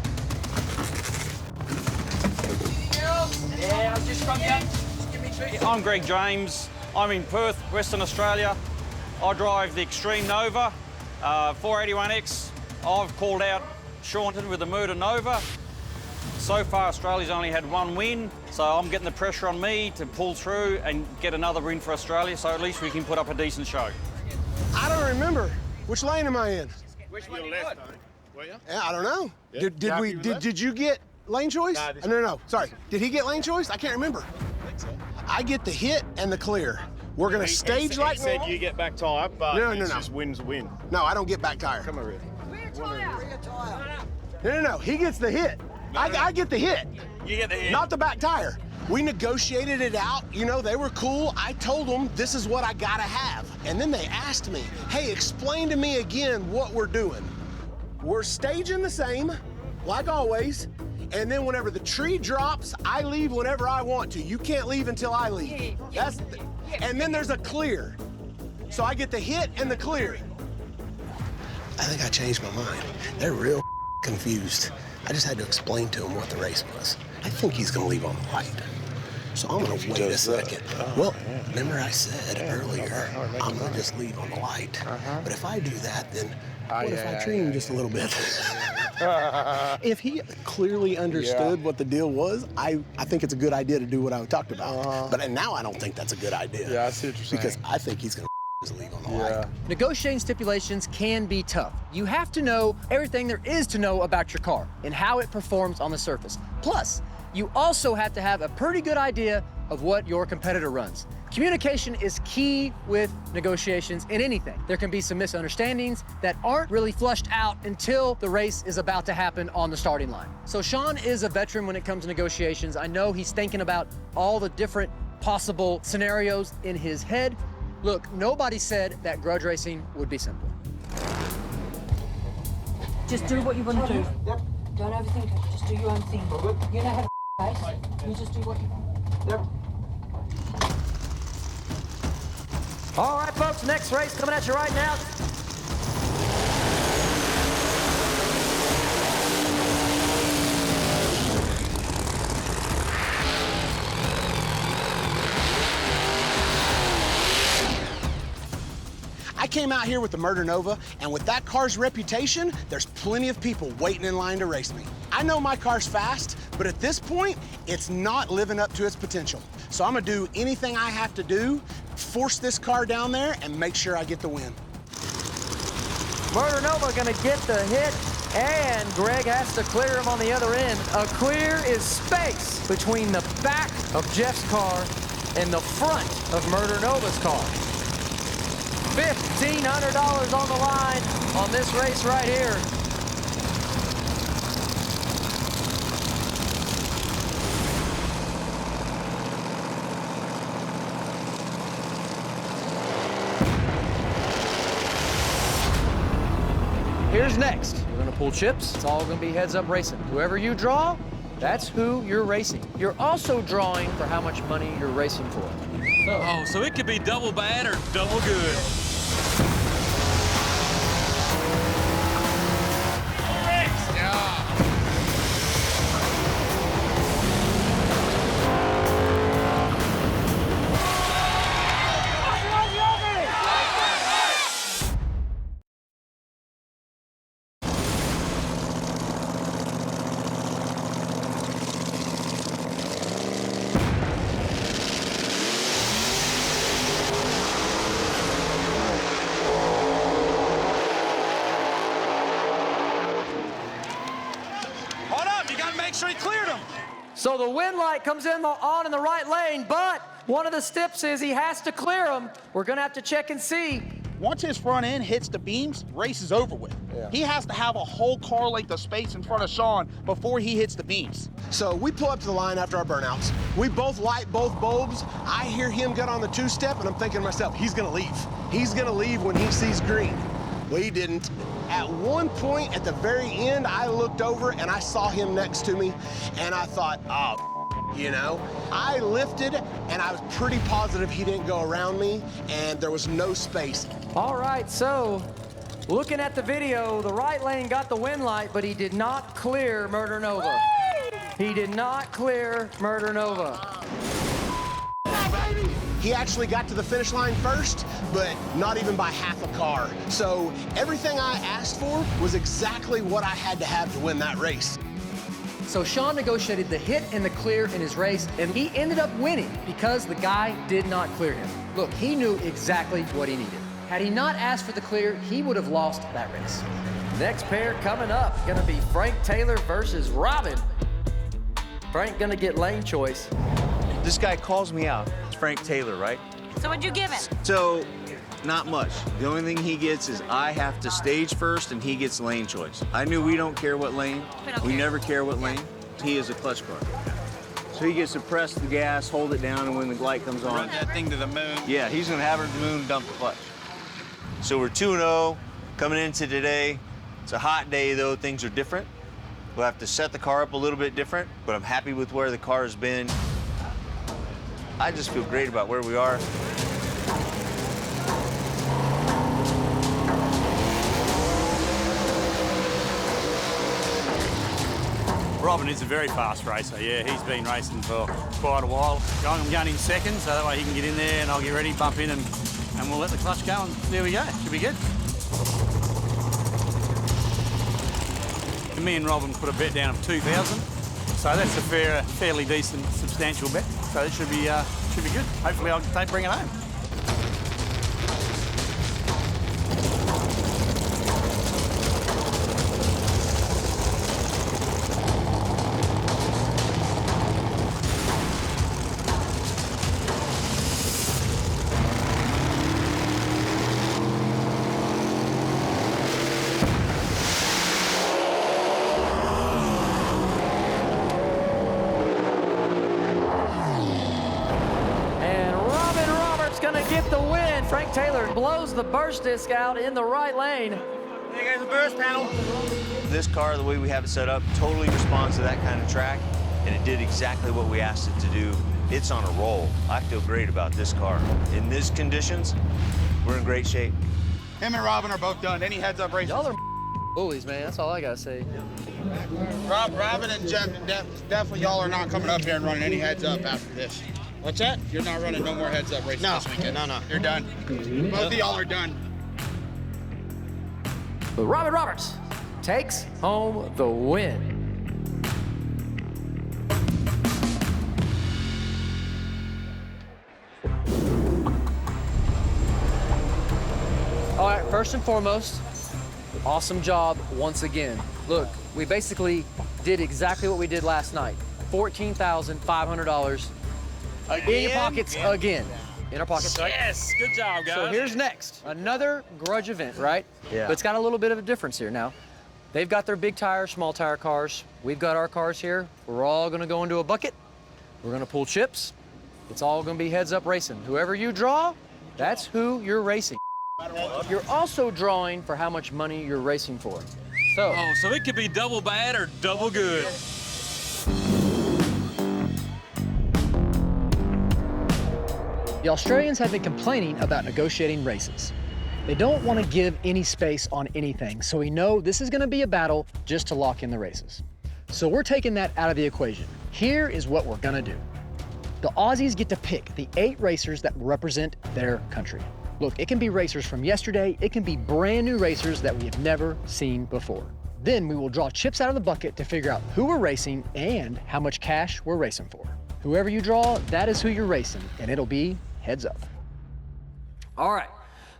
Yeah, I'll just run down. Just give me 2. I'm Greg James. I'm in Perth, Western Australia. I drive the Extreme Nova, 481X. I've called out Shaunton with the Murder Nova. So far, Australia's only had one win, so I'm getting the pressure on me to pull through and get another win for Australia, so at least we can put up a decent show. I don't remember. Which lane am I in? Which one you got? Yeah, I don't know. Yeah. Did you get lane choice? No. Sorry. Did he get lane choice? I can't remember. I think so. I get the hit and the clear. We're gonna stage like said you get back tire, but no. just wins win. No, I don't get back tire. Come over here. No. He gets the hit. I get the hit. You get the hit. Not the back tire. We negotiated it out. You know, they were cool. I told them this is what I gotta have. And then they asked me, hey, explain to me again what we're doing. We're staging the same, like always. And then whenever the tree drops, I leave whenever I want to. You can't leave until I leave. And then there's a clear. So I get the hit and the clear. I think I changed my mind. They're real confused. I just had to explain to him what the race was. I think he's gonna leave on the light. So I'm gonna wait a second. Well, remember I said earlier, I'm gonna just leave on the light. But if I do that, then what if I treat him just a little bit? If he clearly understood what the deal was, I think it's a good idea to do what I talked about. But now I don't think that's a good idea. Yeah, I see what you're saying. Because I think he's gonna just leave on the light. Negotiating stipulations can be tough. You have to know everything there is to know about your car and how it performs on the surface. Plus, you also have to have a pretty good idea of what your competitor runs. Communication is key with negotiations in anything. There can be some misunderstandings that aren't really flushed out until the race is about to happen on the starting line. So Sean is a veteran when it comes to negotiations. I know he's thinking about all the different possible scenarios in his head. Look, nobody said that grudge racing would be simple. Just do what you want to do. Yep. Don't overthink it. Just do your own thing. You know how to race. You just do what you want. Yep. All right, folks, next race coming at you right now. I came out here with the Murder Nova, and with that car's reputation, there's plenty of people waiting in line to race me. I know my car's fast, but at this point, it's not living up to its potential. So I'm gonna do anything I have to do, force this car down there, and make sure I get the win. Murder Nova gonna get the hit, and Greg has to clear him on the other end. A clear is space between the back of Jeff's car and the front of Murder Nova's car. $1,500 on the line on this race right here. Here's next. We're gonna pull chips. It's all gonna be heads up racing. Whoever you draw, that's who you're racing. You're also drawing for how much money you're racing for. Oh, so it could be double bad or double good. sure he cleared him. So the wind light comes on in the right lane, but one of the steps is he has to clear him. We're gonna have to check and see. Once his front end hits the beams, race is over with. Yeah. He has to have a whole car length of space in front of Sean before he hits the beams. So we pull up to the line after our burnouts. We both light both bulbs. I hear him get on the two-step, and I'm thinking to myself, he's gonna leave. He's gonna leave when he sees green. Well, he didn't. At one point, at the very end, I looked over and I saw him next to me, and I thought, oh, you know? I lifted, and I was pretty positive he didn't go around me, and there was no space. All right, so looking at the video, the right lane got the wind light, but he did not clear Murder Nova. He did not clear Murder Nova. He actually got to the finish line first, but not even by half a car. So everything I asked for was exactly what I had to have to win that race. So Sean negotiated the hit and the clear in his race, and he ended up winning because the guy did not clear him. Look, he knew exactly what he needed. Had he not asked for the clear, he would have lost that race. Next pair coming up, gonna be Frank Taylor versus Robin. Frank gonna get lane choice. This guy calls me out. It's Frank Taylor, right? So what'd you give him? So, not much. The only thing he gets is I have to stage first and he gets lane choice. I knew we don't care what lane. We never care what lane. He is a clutch car. So he gets to press the gas, hold it down, and when the light comes on. Run that thing to the moon. Yeah, he's gonna have her to the moon, dump the clutch. So we're 2-0 coming into today. It's a hot day though, things are different. We'll have to set the car up a little bit different, but I'm happy with where the car has been. I just feel great about where we are. Robin is a very fast racer, yeah. He's been racing for quite a while. I'm going in second, so that way he can get in there and I'll get ready, bump in, and we'll let the clutch go, and there we go. Should be good. And me and Robin put a bet down of 2,000, so that's a fairly decent, substantial bet. So it should be good. Hopefully I'll bring it home. Frank Taylor blows the burst disc out in the right lane. There goes the burst panel. This car, the way we have it set up, totally responds to that kind of track, and it did exactly what we asked it to do. It's on a roll. I feel great about this car. In these conditions, we're in great shape. Him and Robin are both done. Any heads-up races? Y'all are bullies, man. That's all I gotta say. Robin and Jeff, definitely y'all are not coming up here and running any heads-up after this. What's that? You're not running no more heads-up races this weekend. No. You're done. Both of y'all are done. But Robin Roberts takes home the win. All right, first and foremost, awesome job once again. Look, we basically did exactly what we did last night. $14,500 in your pockets again. In our pockets, right? Yes, good job, guys. So here's next, another grudge event, right? Yeah. But it's got a little bit of a difference here now. They've got their big tire, small tire cars. We've got our cars here. We're all gonna go into a bucket. We're gonna pull chips. It's all gonna be heads up racing. Whoever you draw, that's who you're racing. You're also drawing for how much money you're racing for. So it could be double bad or double good. the Australians have been complaining about negotiating races. They don't want to give any space on anything, so we know this is going to be a battle just to lock in the races. So we're taking that out of the equation. Here is what we're going to do. The Aussies get to pick the 8 racers that represent their country. Look, it can be racers from yesterday, it can be brand new racers that we have never seen before. Then we will draw chips out of the bucket to figure out who we're racing and how much cash we're racing for. Whoever you draw, that is who you're racing, and it'll be heads up. All right,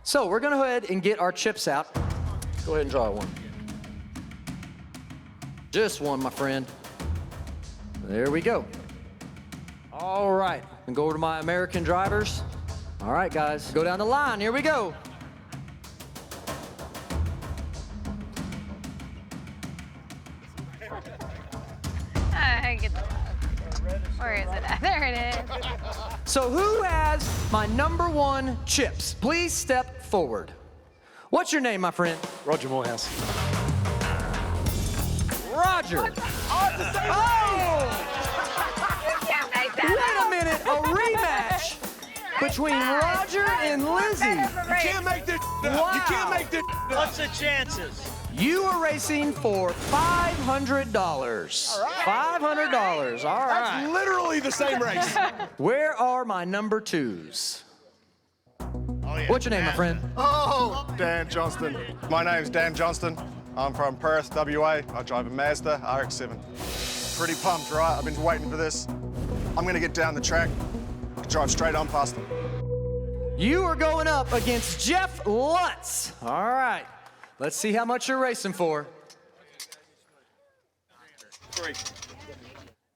so we're gonna go ahead and get our chips out. Go ahead and draw one. Just one, my friend. There we go. All right, and go over to my American drivers. All right, guys, go down the line. Here we go. Where is it at? There it is. So who has my #1 chips? Please step forward. What's your name, my friend? Roger Morehouse. Roger. Oh! Wait a minute, a rematch between Roger and Lizzie. You can't make this up. You can't make this up. What's the chances? You are racing for $500. All right. $500, all right. That's literally the same race. Where are my #2s? What's your name, my friend? Oh, Dan Johnston. My name's Dan Johnston. I'm from Perth, WA. I drive a Mazda RX-7. Pretty pumped, right? I've been waiting for this. I'm gonna get down the track, drive straight on past them. You are going up against Jeff Lutz. All right, let's see how much you're racing for.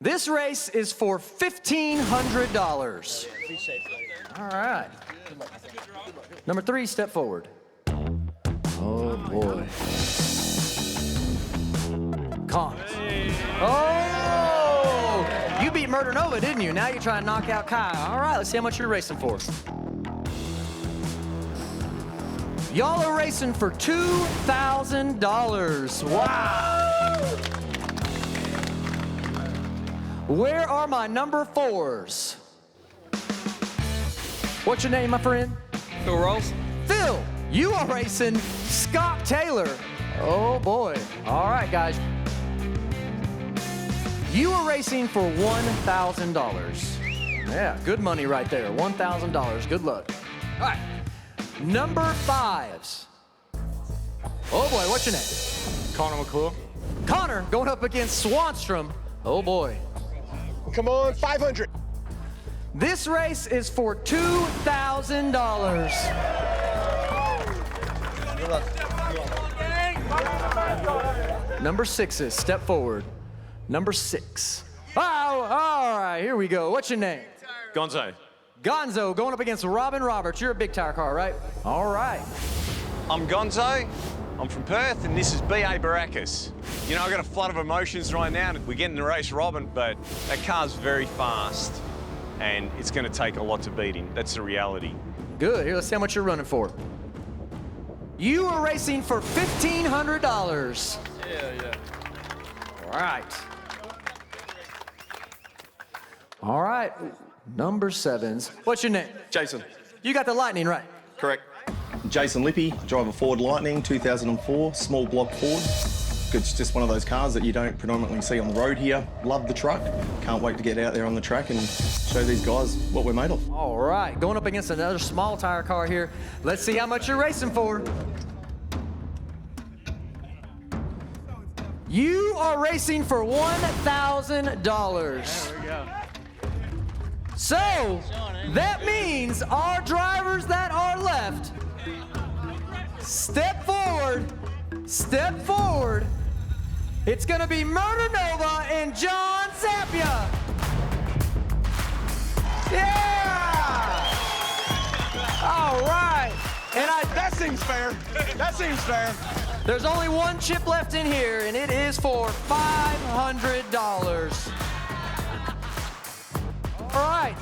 This race is for $1,500. All right. #3, step forward. Oh, boy. Connor. Oh! You beat Murder Nova, didn't you? Now you're trying to knock out Kai. All right, let's see how much you're racing for. Y'all are racing for $2,000. Wow! Where are my #4s? What's your name, my friend? Phil Rolls. Phil, you are racing Scott Taylor. Oh, boy. All right, guys. You are racing for $1,000. Yeah, good money right there. $1,000. Good luck. All right. #5s. Oh, boy. What's your name? Connor McClure. Connor going up against Swanstrom. Oh, boy. Come on, 500. This race is for $2,000. #6s, step forward. #6. Oh, all right, here we go. What's your name? Gonzo. Gonzo going up against Robin Roberts. You're a big tire car, right? All right. I'm Gonzo. I'm from Perth, and this is B.A. Baracus. You know, I've got a flood of emotions right now. We're getting to race Robin, but that car's very fast, and it's going to take a lot to beat him. That's the reality. Good. Here, let's see how much you're running for. You are racing for $1,500. Yeah. All right. All right. #7s. What's your name? Jason. You got the Lightning, right? Correct. Jason Lippy, drive a Ford Lightning, 2004, small block Ford. It's just one of those cars that you don't predominantly see on the road here. Love the truck. Can't wait to get out there on the track and show these guys what we're made of. All right, going up against another small tire car here. Let's see how much you're racing for. You are racing for $1,000. There we go. So, that means our drivers that are left, step forward, step forward. It's gonna be Murder Nova and John Zappia. Yeah! All right. And that seems fair. That seems fair. There's only one chip left in here, and it is for $500. All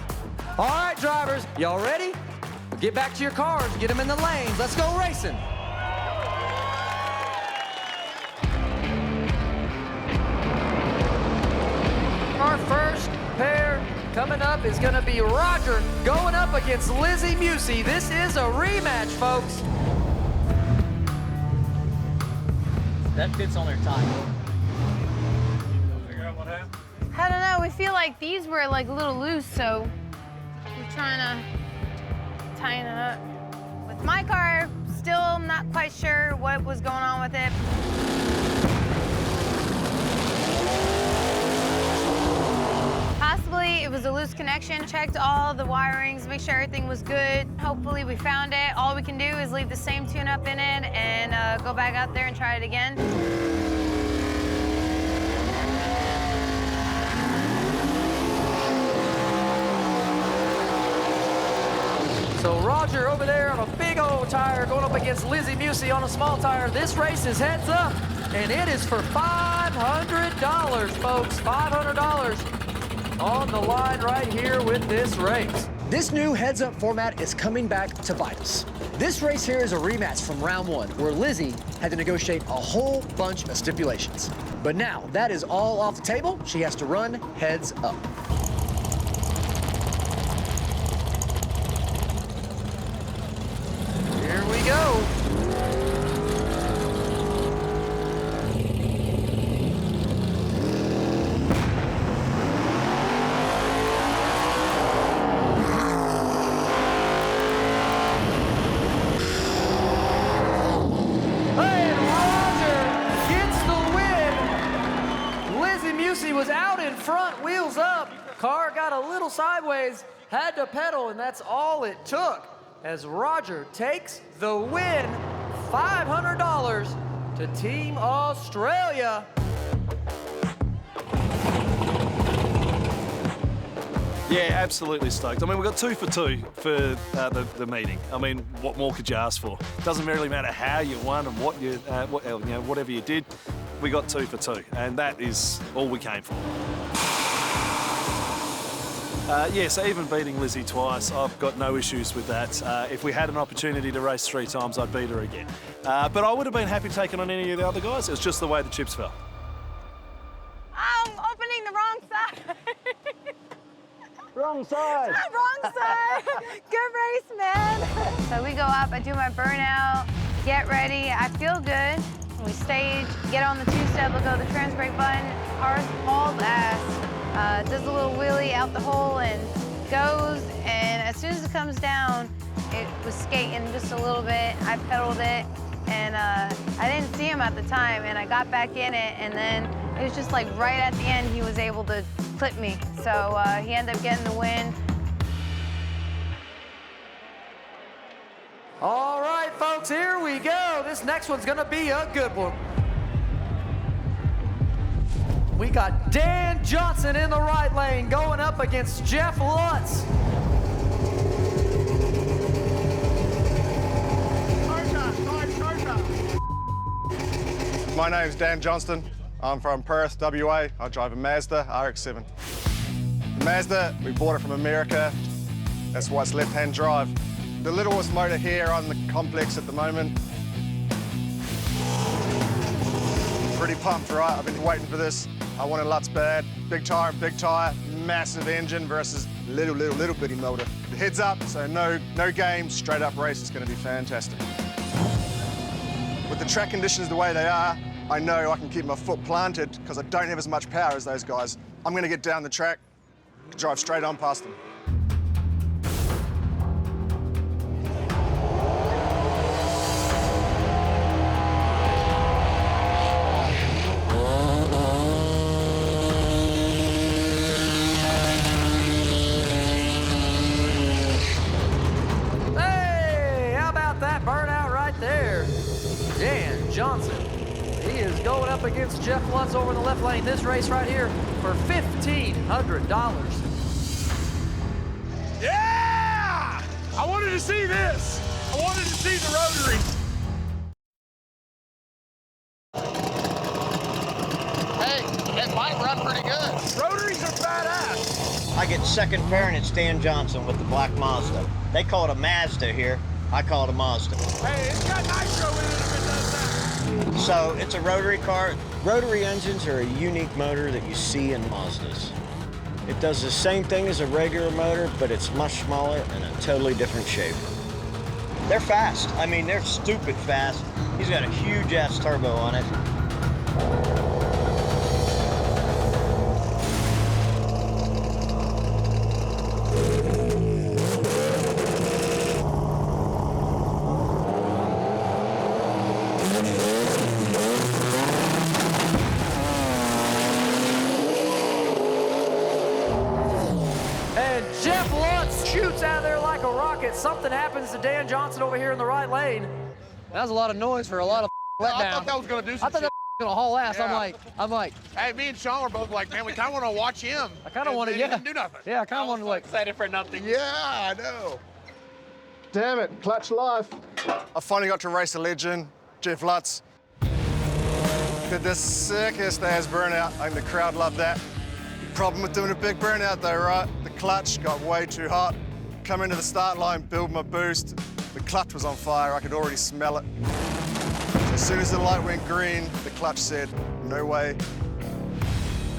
right, drivers, y'all ready? Get back to your cars, get them in the lanes. Let's go racing. Our first pair coming up is gonna be Roger going up against Lizzie Musey. This is a rematch, folks. That fits on their tie. I don't know, we feel like these were like a little loose, so we're trying to tighten it up. With my car, still not quite sure what was going on with it. Possibly it was a loose connection. Checked all the wirings, make sure everything was good. Hopefully we found it. All we can do is leave the same tune-up in it and go back out there and try it again. So Roger over there on a big old tire going up against Lizzie Musey on a small tire. This race is heads up, and it is for $500, folks. $500 on the line right here with this race. This new heads-up format is coming back to bite us. This race here is a rematch from round one, where Lizzie had to negotiate a whole bunch of stipulations. But now, that is all off the table. She has to run heads up. Here we go. Was out in front, wheels up. Car got a little sideways, had to pedal, and that's all it took as Roger takes the win. $500 to Team Australia. Yeah, absolutely stoked. I mean, we got 2 for 2 for the meeting. I mean, what more could you ask for? Doesn't really matter how you won and what you know, whatever you did. We got 2 for 2, and that is all we came for. Yeah, so even beating Lizzie twice, I've got no issues with that. If we had an opportunity to race 3 times, I'd beat her again. But I would have been happy taking on any of the other guys. It was just the way the chips fell. I'm opening the wrong side. Wrong side. Wrong side. Good race, man. So we go up, I do my burnout, get ready, I feel good. We stage, get on the 2-step, look at the trans brake button, car hauls ass, does a little wheelie out the hole and goes, and as soon as it comes down, it was skating just a little bit. I pedaled it, and I didn't see him at the time, and I got back in it, and then it was just like right at the end, he was able to clip me. So he ended up getting the win. All right, folks, here we go. This next one's gonna be a good one. We got Dan Johnson in the right lane going up against Jeff Lutz. My name's Dan Johnston. I'm from Perth, WA. I drive a Mazda RX-7. The Mazda, we bought it from America. That's why it's left-hand drive. The littlest motor here on the complex at the moment. Pretty pumped, right? I've been waiting for this. I wanted Lutz bad. Big tire, massive engine versus little bitty motor. The heads up, so no games, straight up race. It's gonna be fantastic. With the track conditions the way they are, I know I can keep my foot planted because I don't have as much power as those guys. I'm gonna get down the track, drive straight on past them. Dan Johnson. He is going up against Jeff Lutz over in the left lane. This race right here for $1,500. Yeah! I wanted to see this. I wanted to see the rotary. Hey, it might run pretty good. Rotaries are badass. I get second pair, and it's Dan Johnson with the black Mazda. They call it a Mazda here. I call it a Mazda. Hey, it's got nitro in it if it does that. So it's a rotary car. Rotary engines are a unique motor that you see in Mazdas. It does the same thing as a regular motor, but it's much smaller and a totally different shape. They're fast. I mean, they're stupid fast. He's got a huge ass turbo on it. Jeff Lutz shoots out of there like a rocket. Something happens to Dan Johnson over here in the right lane. That was a lot of noise for a lot of letdown. I thought that was going to do some I thought that was going to haul ass. Yeah. I'm like. Hey, me and Sean were both like, man, we kind of want to watch him. I kind of want to, He didn't do nothing. Yeah, I kind of want to like. Excited for nothing. Yeah, I know. Damn it, clutch life. I finally got to race a legend, Jeff Lutz. Did the sickest ass burnout. I think the crowd loved that. Problem with doing a big burnout though, right? The clutch got way too hot. Come into the start line, build my boost. The clutch was on fire, I could already smell it. So as soon as the light went green, the clutch said, no way.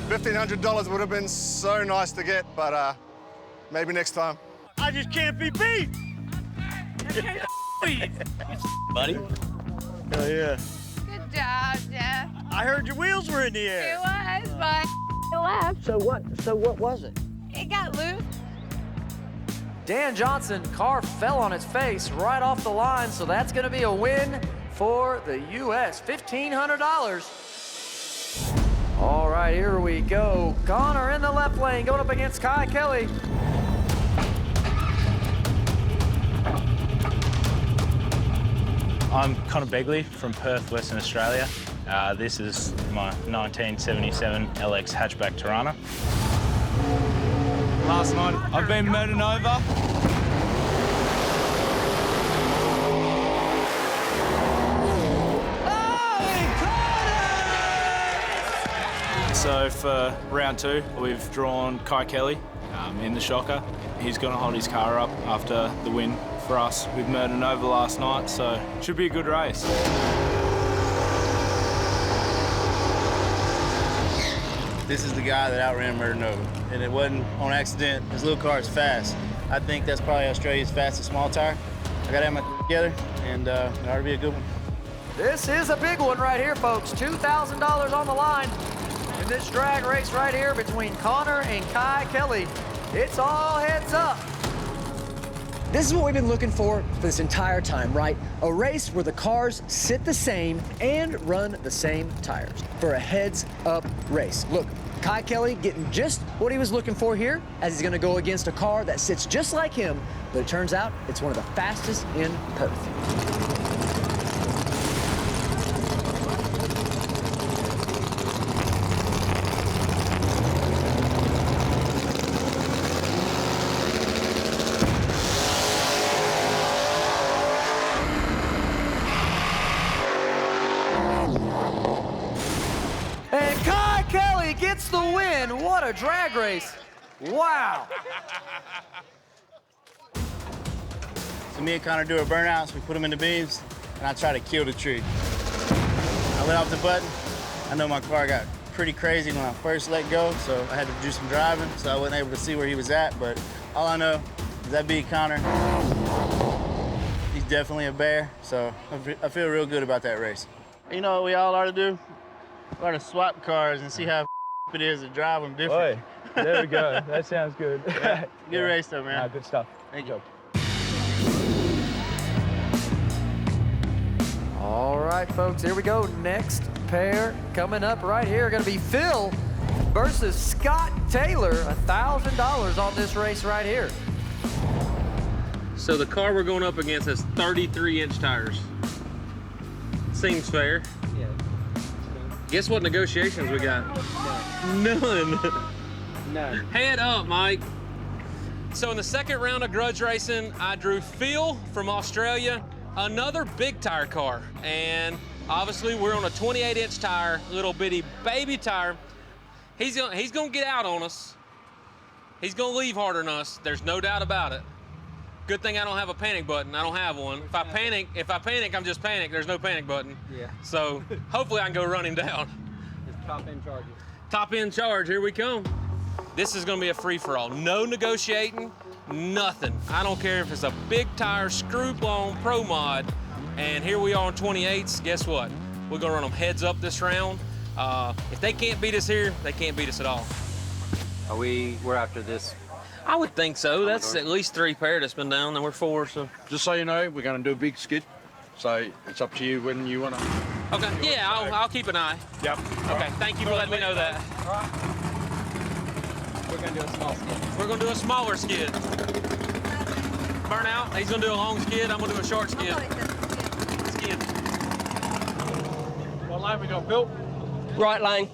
$1,500 would have been so nice to get, but maybe next time. I just can't be beat. Buddy. Oh yeah. Good job, Jeff. I heard your wheels were in the air. It was, but it left. So what was it? It got loose. Dan Johnson, car fell on its face right off the line, so that's gonna be a win for the U.S. $1,500. All right, here we go. Connor in the left lane, going up against Kai Kelly. I'm Connor Begley from Perth, Western Australia. This is my 1977 LX hatchback Tirana. Last night, I've been murdered over. So for round 2, we've drawn Kai Kelly in the shocker. He's going to hold his car up after the win for us with Murder Nova last night, so should be a good race. This is the guy that outran Murder Nova, and it wasn't on accident. His little car is fast. I think that's probably Australia's fastest small tire. I got to have my together, and it ought to be a good one. This is a big one right here, folks. $2,000 on the line in this drag race right here between Connor and Kai Kelly. It's all heads up. This is what we've been looking for this entire time, right? A race where the cars sit the same and run the same tires for a heads-up race. Look, Kai Kelly getting just what he was looking for here as he's gonna go against a car that sits just like him, but it turns out it's one of the fastest in Perth. And Kai Kelly gets the win. What a drag race. Wow. So me and Connor do our burnouts, we put them in the beams, and I try to kill the tree. I let off the button. I know my car got pretty crazy when I first let go, so I had to do some driving, so I wasn't able to see where he was at, but all I know is I beat Connor. He's definitely a bear, so I feel real good about that race. You know what we all ought to do? We ought to swap cars and see how it is to drive them different. Boy, there we go. That sounds good. Yeah. Good race though, man. Good stuff. Thank you. All right, folks, here we go. Next pair coming up right here. Gonna be Phil versus Scott Taylor. $1,000 on this race right here. So the car we're going up against has 33-inch tires. Seems fair. Yeah. Guess what negotiations we got? None. No. Head up, Mike. So in the second round of grudge racing, I drew Phil from Australia, another big tire car. And obviously we're on a 28-inch tire, little bitty baby tire. He's gonna get out on us. He's gonna leave harder than us. There's no doubt about it. Good thing I don't have a panic button. I don't have one. If I panic, I'm just panicked. There's no panic button. Yeah. So hopefully I can go run him down. Just top end charges. Top end charge, here we come. This is gonna be a free-for-all. No negotiating, nothing. I don't care if it's a big tire, screw-blown pro mod, and here we are on 28s, guess what? We're gonna run them heads up this round. If they can't beat us here, they can't beat us at all. We're after this. I would think so. That's at least 3 pair that's been down, and we're 4, so. Just so you know, we're going to do a big skid, so it's up to you when you want to. Okay, yeah, I'll keep an eye. Yep. Okay, thank you for letting me know that. All right. We're going to do a small skid. We're going to do a smaller skid. Burn out, he's going to do a long skid, I'm going to do a short skid. Skid. What lane we got, Bill? Right lane.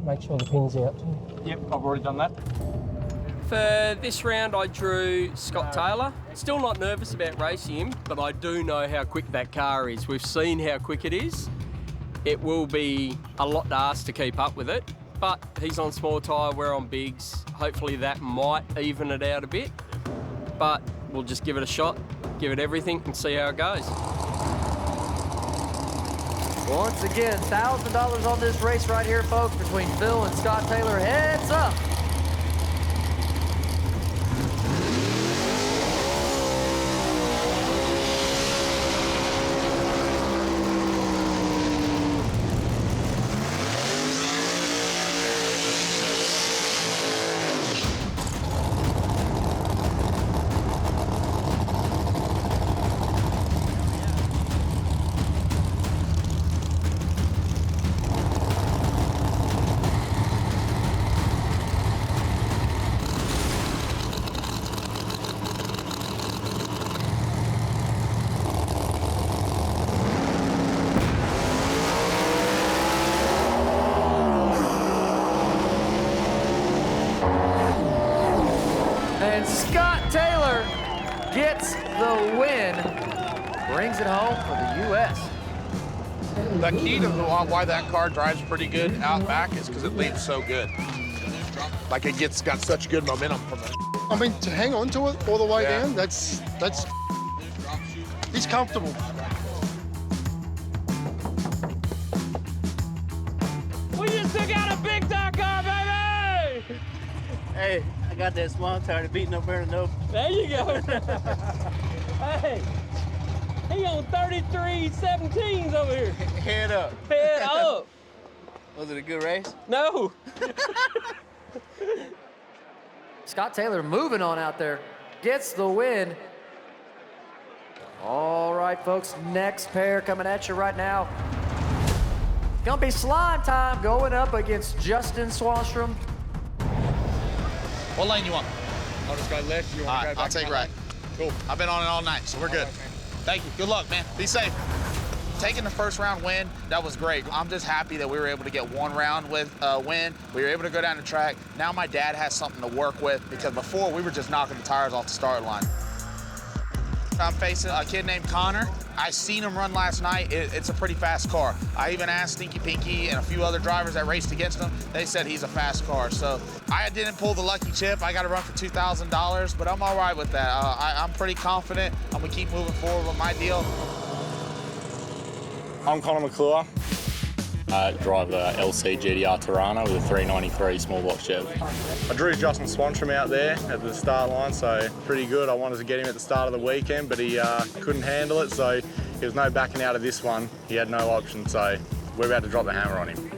Make sure the pin's out. Yep, I've already done that. For this round, I drew Scott Taylor. Still not nervous about racing him, but I do know how quick that car is. We've seen how quick it is. It will be a lot to ask to keep up with it, but he's on small tyre, we're on bigs. Hopefully that might even it out a bit, but we'll just give it a shot, give it everything and see how it goes. Once again, $1,000 on this race right here, folks, between Phil and Scott Taylor. Heads up. And Scott Taylor gets the win, brings it home for the U.S. The key to why that car drives pretty good out back is because it leads so good. Like it got such good momentum from it. I mean, to hang on to it all the way down, that's he's comfortable. We just took out a big time car, baby! Hey, I got that small tire to beating up better than no. There you go. Hey, he on 33 17s over here. Head up. Head up. Was it a good race? No. Scott Taylor moving on out there, gets the win. All right, folks, next pair coming at you right now. Gonna be slime time going up against Justin Swanstrom. What lane you want? I'll just go left. You want to go back? I'll take right. Cool. I've been on it all night, so we're good. Thank you. Good luck, man. Be safe. Taking the first round win, that was great. I'm just happy that we were able to get one round with win. We were able to go down the track. Now my dad has something to work with because before we were just knocking the tires off the start line. I'm facing a kid named Connor. I seen him run last night. It's a pretty fast car. I even asked Stinky Pinky and a few other drivers that raced against him. They said he's a fast car. So I didn't pull the lucky chip. I got to run for $2,000, but I'm all right with that. I'm pretty confident. I'm gonna keep moving forward with my deal. I'm Connor McClure. I drive a LC GTR Tirana with a 393 small block Chev. I drew Justin Swanstrom out there at the start line, so pretty good. I wanted to get him at the start of the weekend, but he couldn't handle it, so there was no backing out of this one. He had no option, so we're about to drop the hammer on him.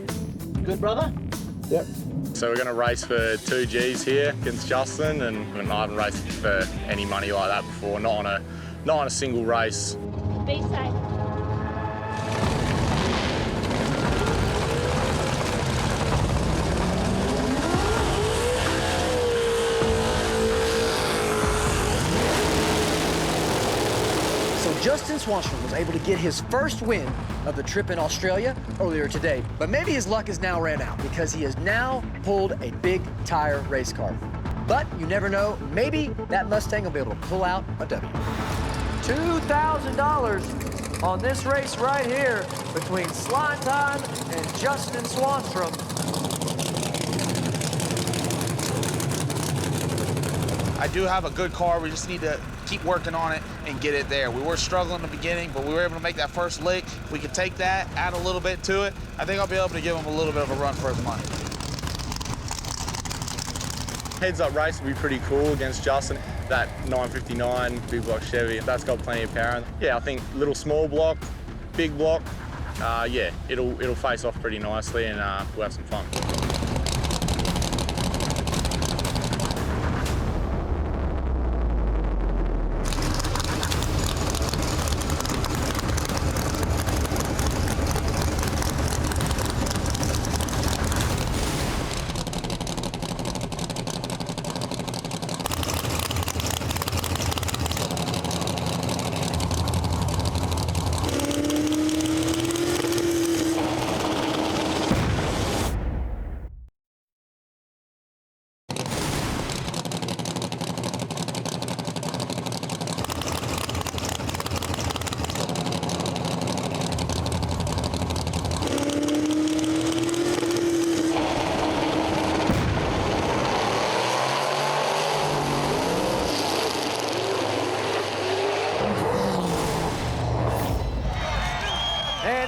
Good, brother? Yep. So we're going to race for 2 Gs here against Justin, and I haven't raced for any money like that before, not on a single race. Be safe. Justin Swanstrom was able to get his first win of the trip in Australia earlier today, but maybe his luck has now ran out because he has now pulled a big tire race car. But you never know, maybe that Mustang will be able to pull out a W. $2,000 on this race right here between Slime Time and Justin Swanstrom. I do have a good car. We just need to keep working on it and get it there. We were struggling in the beginning, but we were able to make that first lick. We could take that, add a little bit to it. I think I'll be able to give him a little bit of a run for his money. Heads-up race will be pretty cool against Justin. That 959 big block Chevy, that's got plenty of power. Yeah, I think little small block, big block, yeah, it'll face off pretty nicely and we'll have some fun.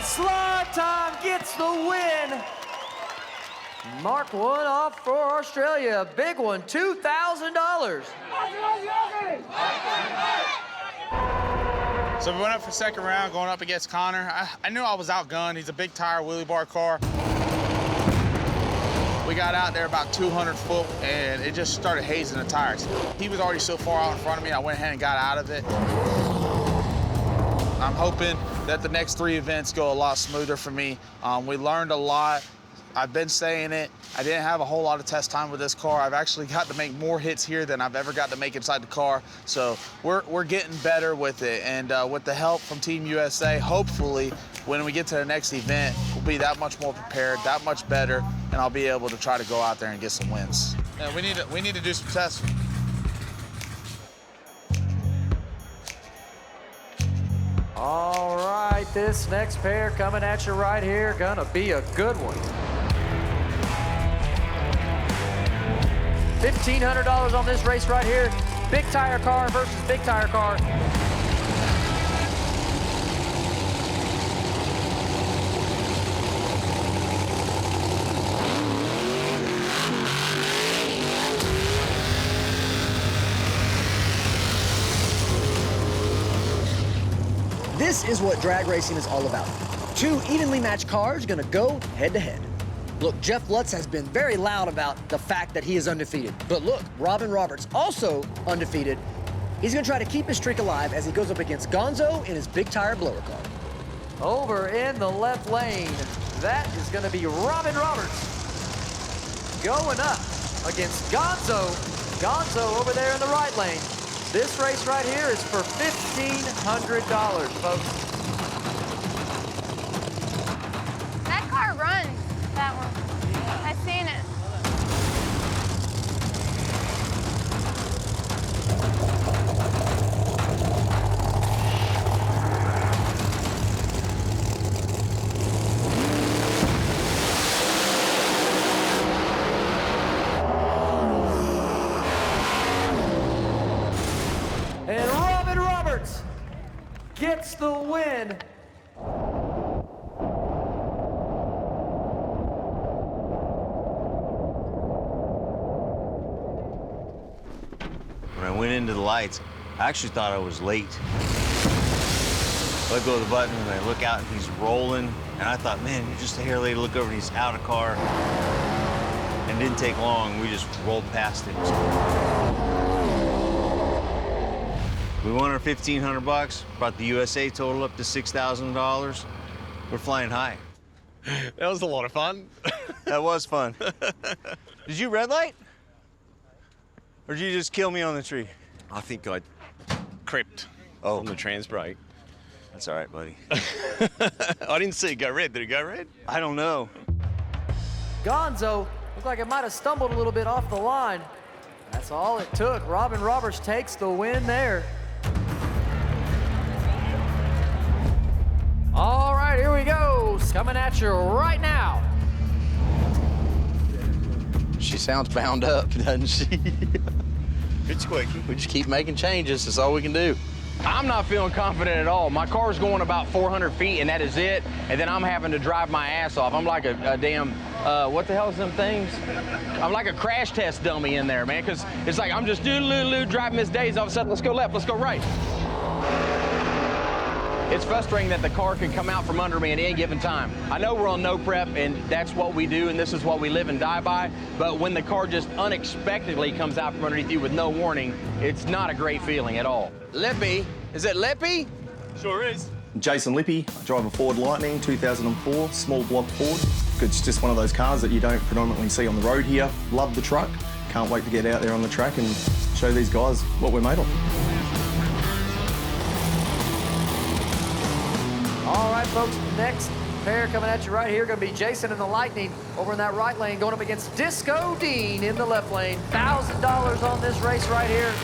And Slime Time gets the win. Mark one off for Australia. Big one, $2,000. So we went up for second round, going up against Connor. I knew I was outgunned. He's a big tire wheelie bar car. We got out there about 200 foot, and it just started hazing the tires. He was already so far out in front of me, I went ahead and got out of it. I'm hoping that the next 3 events go a lot smoother for me. We learned a lot. I've been saying it. I didn't have a whole lot of test time with this car. I've actually got to make more hits here than I've ever got to make inside the car. So we're getting better with it. And with the help from Team USA, hopefully, when we get to the next event, we'll be that much more prepared, that much better, and I'll be able to try to go out there and get some wins. Yeah, we need to do some tests. All right, this next pair coming at you right here, gonna be a good one. $1,500 on this race right here. Big tire car versus big tire car. This is what drag racing is all about. 2 evenly matched cars gonna go head to head. Look, Jeff Lutz has been very loud about the fact that he is undefeated. But look, Robin Roberts also undefeated. He's gonna try to keep his streak alive as he goes up against Gonzo in his big tire blower car. Over in the left lane, that is gonna be Robin Roberts going up against Gonzo. Gonzo over there in the right lane. This race right here is for $1,500, folks. That car runs, that one. I've seen it. And Robin Roberts gets the win. When I went into the lights, I actually thought I was late. Let go of the button and I look out and he's rolling. And I thought, man, you're just a hair late to look over and he's out of car. And it didn't take long, we just rolled past him. We won our $1,500, brought the USA total up to $6,000. We're flying high. That was a lot of fun. That was fun. Did you red light? Or did you just kill me on the tree? I think I crept on the trans brake. That's all right, buddy. I didn't see it go red. Did it go red? I don't know. Gonzo looked like it might have stumbled a little bit off the line. That's all it took. Robin Roberts takes the win there. All right, here we go. Coming at you right now. She sounds bound up, doesn't she? It's quick. We just keep making changes. That's all we can do. I'm not feeling confident at all. My car's going about 400 feet, and that is it. And then I'm having to drive my ass off. I'm like a damn, what the hell is them things? I'm like a crash test dummy in there, man, because it's like I'm just driving Miss Daisy. All of a sudden, let's go left, let's go right. It's frustrating that the car can come out from under me at any given time. I know we're on no prep, and that's what we do, and this is what we live and die by, but when the car just unexpectedly comes out from underneath you with no warning, it's not a great feeling at all. Lippy? Is it Lippy? Sure is. Jason Lippy, I drive a Ford Lightning 2004, small block Ford. It's just one of those cars that you don't predominantly see on the road here. Love the truck. Can't wait to get out there on the track and show these guys what we're made of. All right, folks, next pair coming at you right here, gonna be Jason in the Lightning over in that right lane, going up against Disco Dean in the left lane. $1,000 on this race right here.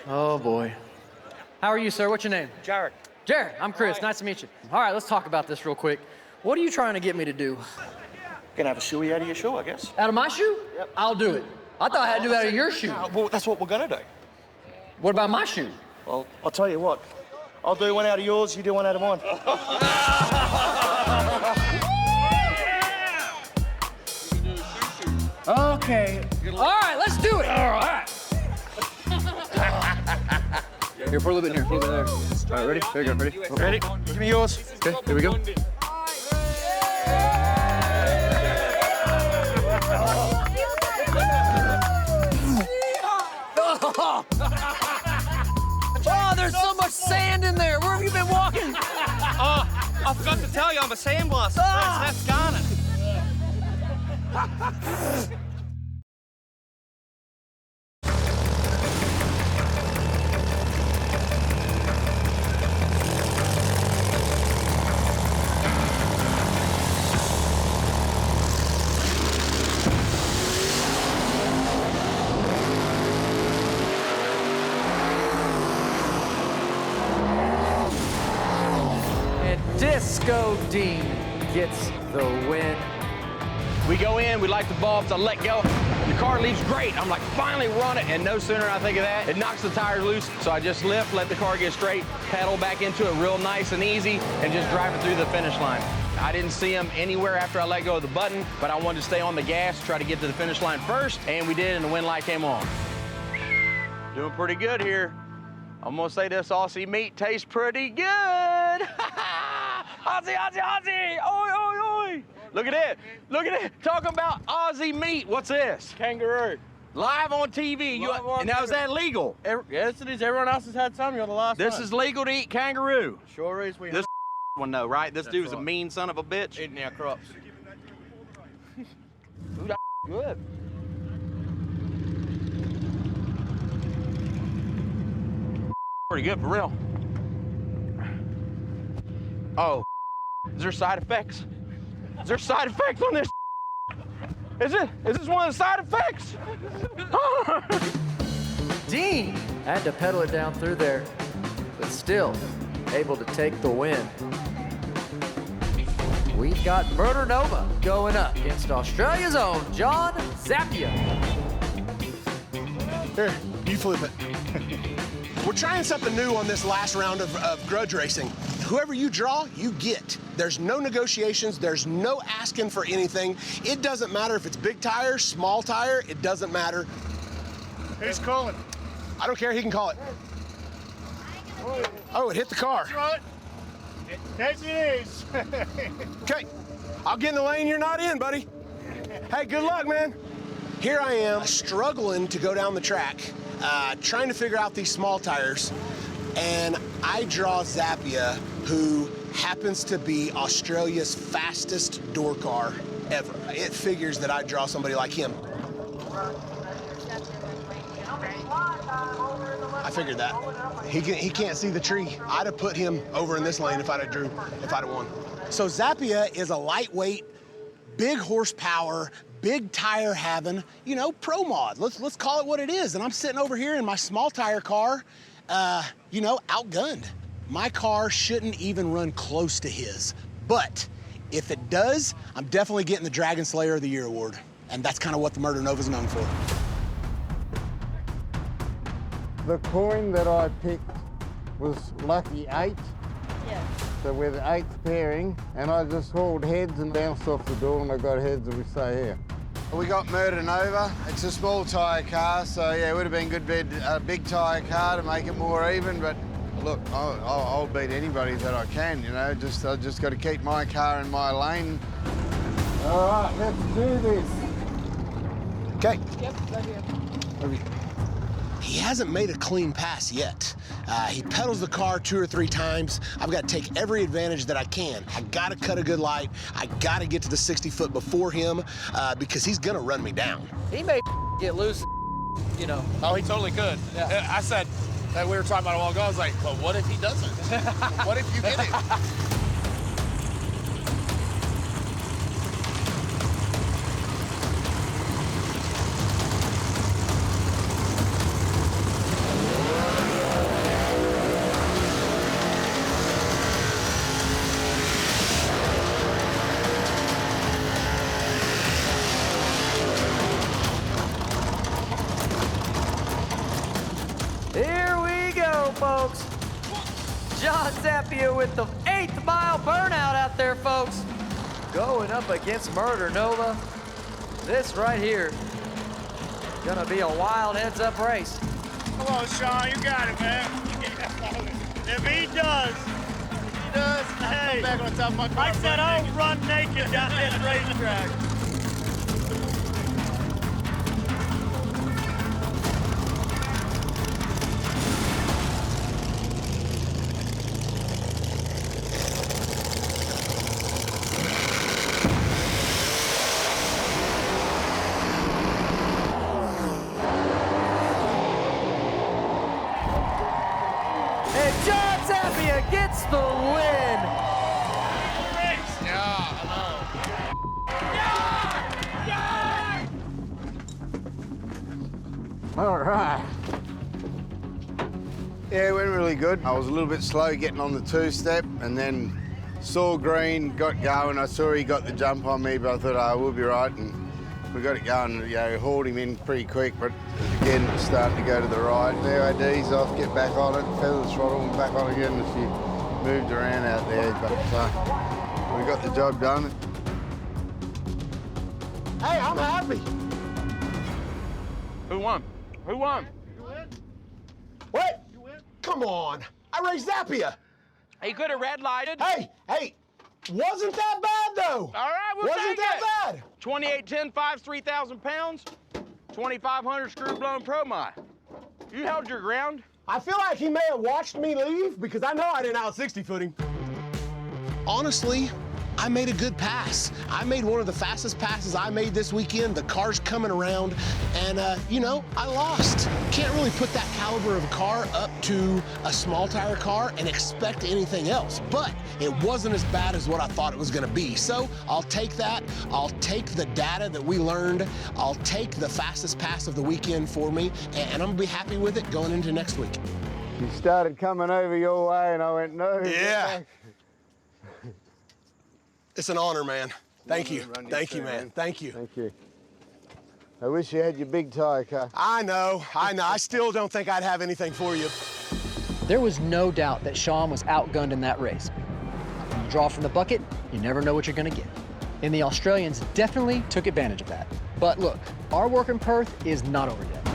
Oh, boy. How are you, sir? What's your name? Jared. Jared, I'm Chris. Nice to meet you. All right, let's talk about this real quick. What are you trying to get me to do? Gonna have a shoey out of your shoe, I guess. Out of my shoe? Yep. I'll do it. I thought I had to do it out of your shoe. Well, that's what we're gonna do. What about my shoe? Well, I'll tell you what. I'll do one out of yours, you do one out of mine. Okay. All right, let's do it. All right. Here, put a little bit in here, put a little bit in there. All right, ready? There you go, ready? Ready? Give me yours. Okay, here we go. Oh, there's so much sand in there. Where have you been walking? Oh, I forgot to tell you, I'm a sandblaster. That's Garnet. Disco Dean gets the win. We go in, we light the bulbs, I let go. The car leaves great. I'm like, finally run it. And no sooner I think of that, it knocks the tires loose. So I just lift, let the car get straight, pedal back into it real nice and easy, and just drive it through the finish line. I didn't see him anywhere after I let go of the button, but I wanted to stay on the gas, try to get to the finish line first, and we did, and the wind light came on. Doing pretty good here. I'm gonna say this Aussie meat tastes pretty good. Aussie, Aussie, Aussie! Oi, oi, oi! Look at it! Look at it! Talking about Aussie meat. What's this? Kangaroo. Live on TV. And now, is that legal? Yes, it is. Everyone else has had some. You're the last This one. is legal to eat kangaroo. Sure is. This one, though, right? This dude's right. a mean son of a bitch. Eating our crops. Ooh, that good. Pretty good, for real. Oh, is there side effects? Is there side effects on this? Is this one of the side effects? Dean had to pedal it down through there, but still able to take the win. We've got Murder Nova going up against Australia's own John Zappia. Here, you flip it. We're trying something new on this last round of grudge racing. Whoever you draw, you get. There's no negotiations. There's no asking for anything. It doesn't matter if it's big tire, small tire. It doesn't matter. Who's calling? I don't care. He can call it. Oh, it hit the car. That's right. Yes, it is. Okay, I'll get in the lane you're not in, buddy. Hey, good luck, man. Here I am, struggling to go down the track, trying to figure out these small tires, and I draw Zappia, who happens to be Australia's fastest door car ever. It figures that I draw somebody like him. I figured that. He can't see the tree. I'd have put him over in this lane if I'd have won. So Zappia is a lightweight, big horsepower, big tire having, you know, pro mod. Let's call it what it is. And I'm sitting over here in my small tire car, you know, outgunned. My car shouldn't even run close to his. But if it does, I'm definitely getting the Dragon Slayer of the Year award. And that's kind of what the Murder Nova's known for. The coin that I picked was lucky 8. Yeah. So we're the 8th pairing, and I just hauled heads and bounced off the door, and I got heads, and we stay here. We got Murder Nova. It's a small tyre car, so yeah, it would have been good to be a big tyre car to make it more even, but look, I'll beat anybody that I can, you know, I just got to keep my car in my lane. All right, let's do this. Okay. Yep, right here. He hasn't made a clean pass yet. He pedals the car 2 or 3 times. I've got to take every advantage that I can. I got to cut a good light. I got to get to the 60 foot before him because he's going to run me down. He may get loose, you know. Oh, he totally could. Yeah. I said that we were talking about it a while ago. I was like, but what if he doesn't? What if you get it? Here we go, folks. John Zappia with the 8th mile burnout out there, folks. Going up against Murder Nova. This right here, gonna be a wild heads-up race. Come on, Sean, you got it, man. If he does, hey, I'm back on top of my car. I said I'll run naked down this racetrack. And John Zappia gets the win. All right. Yeah, it went really good. I was a little bit slow getting on the two-step, and then saw green, got going. I saw he got the jump on me, but I thought, I will be right, and we got it going. You know, hauled him in pretty quick, but again, it's starting to go to the right. The ID's off, get back on it, feather the throttle, and back on again. She moved around out there, but we got the job done. Hey, I'm happy. Who won? Who won? What? Come on. I raced Zappia. He could have red lighted. Hey, wasn't that bad though? All right, we'll Wasn't take that it. bad? 2810 5's 3,000 pounds, 2,500 screw blown pro mile. You held your ground. I feel like he may have watched me leave because I know I didn't out 60 foot him. Honestly, I made a good pass. I made one of the fastest passes I made this weekend. The car's coming around, and you know, I lost. Can't really put that caliber of a car up to a small tire car and expect anything else, but it wasn't as bad as what I thought it was gonna be. So I'll take that. I'll take the data that we learned. I'll take the fastest pass of the weekend for me, and I'm gonna be happy with it going into next week. He started coming over your way, and I went, no. Yeah. It's an honor, man. Thank you. Thank you, man. Thank you. Thank you. I wish you had your big tire car. I know. I still don't think I'd have anything for you. There was no doubt that Sean was outgunned in that race. When you draw from the bucket, you never know what you're gonna get. And the Australians definitely took advantage of that. But look, our work in Perth is not over yet.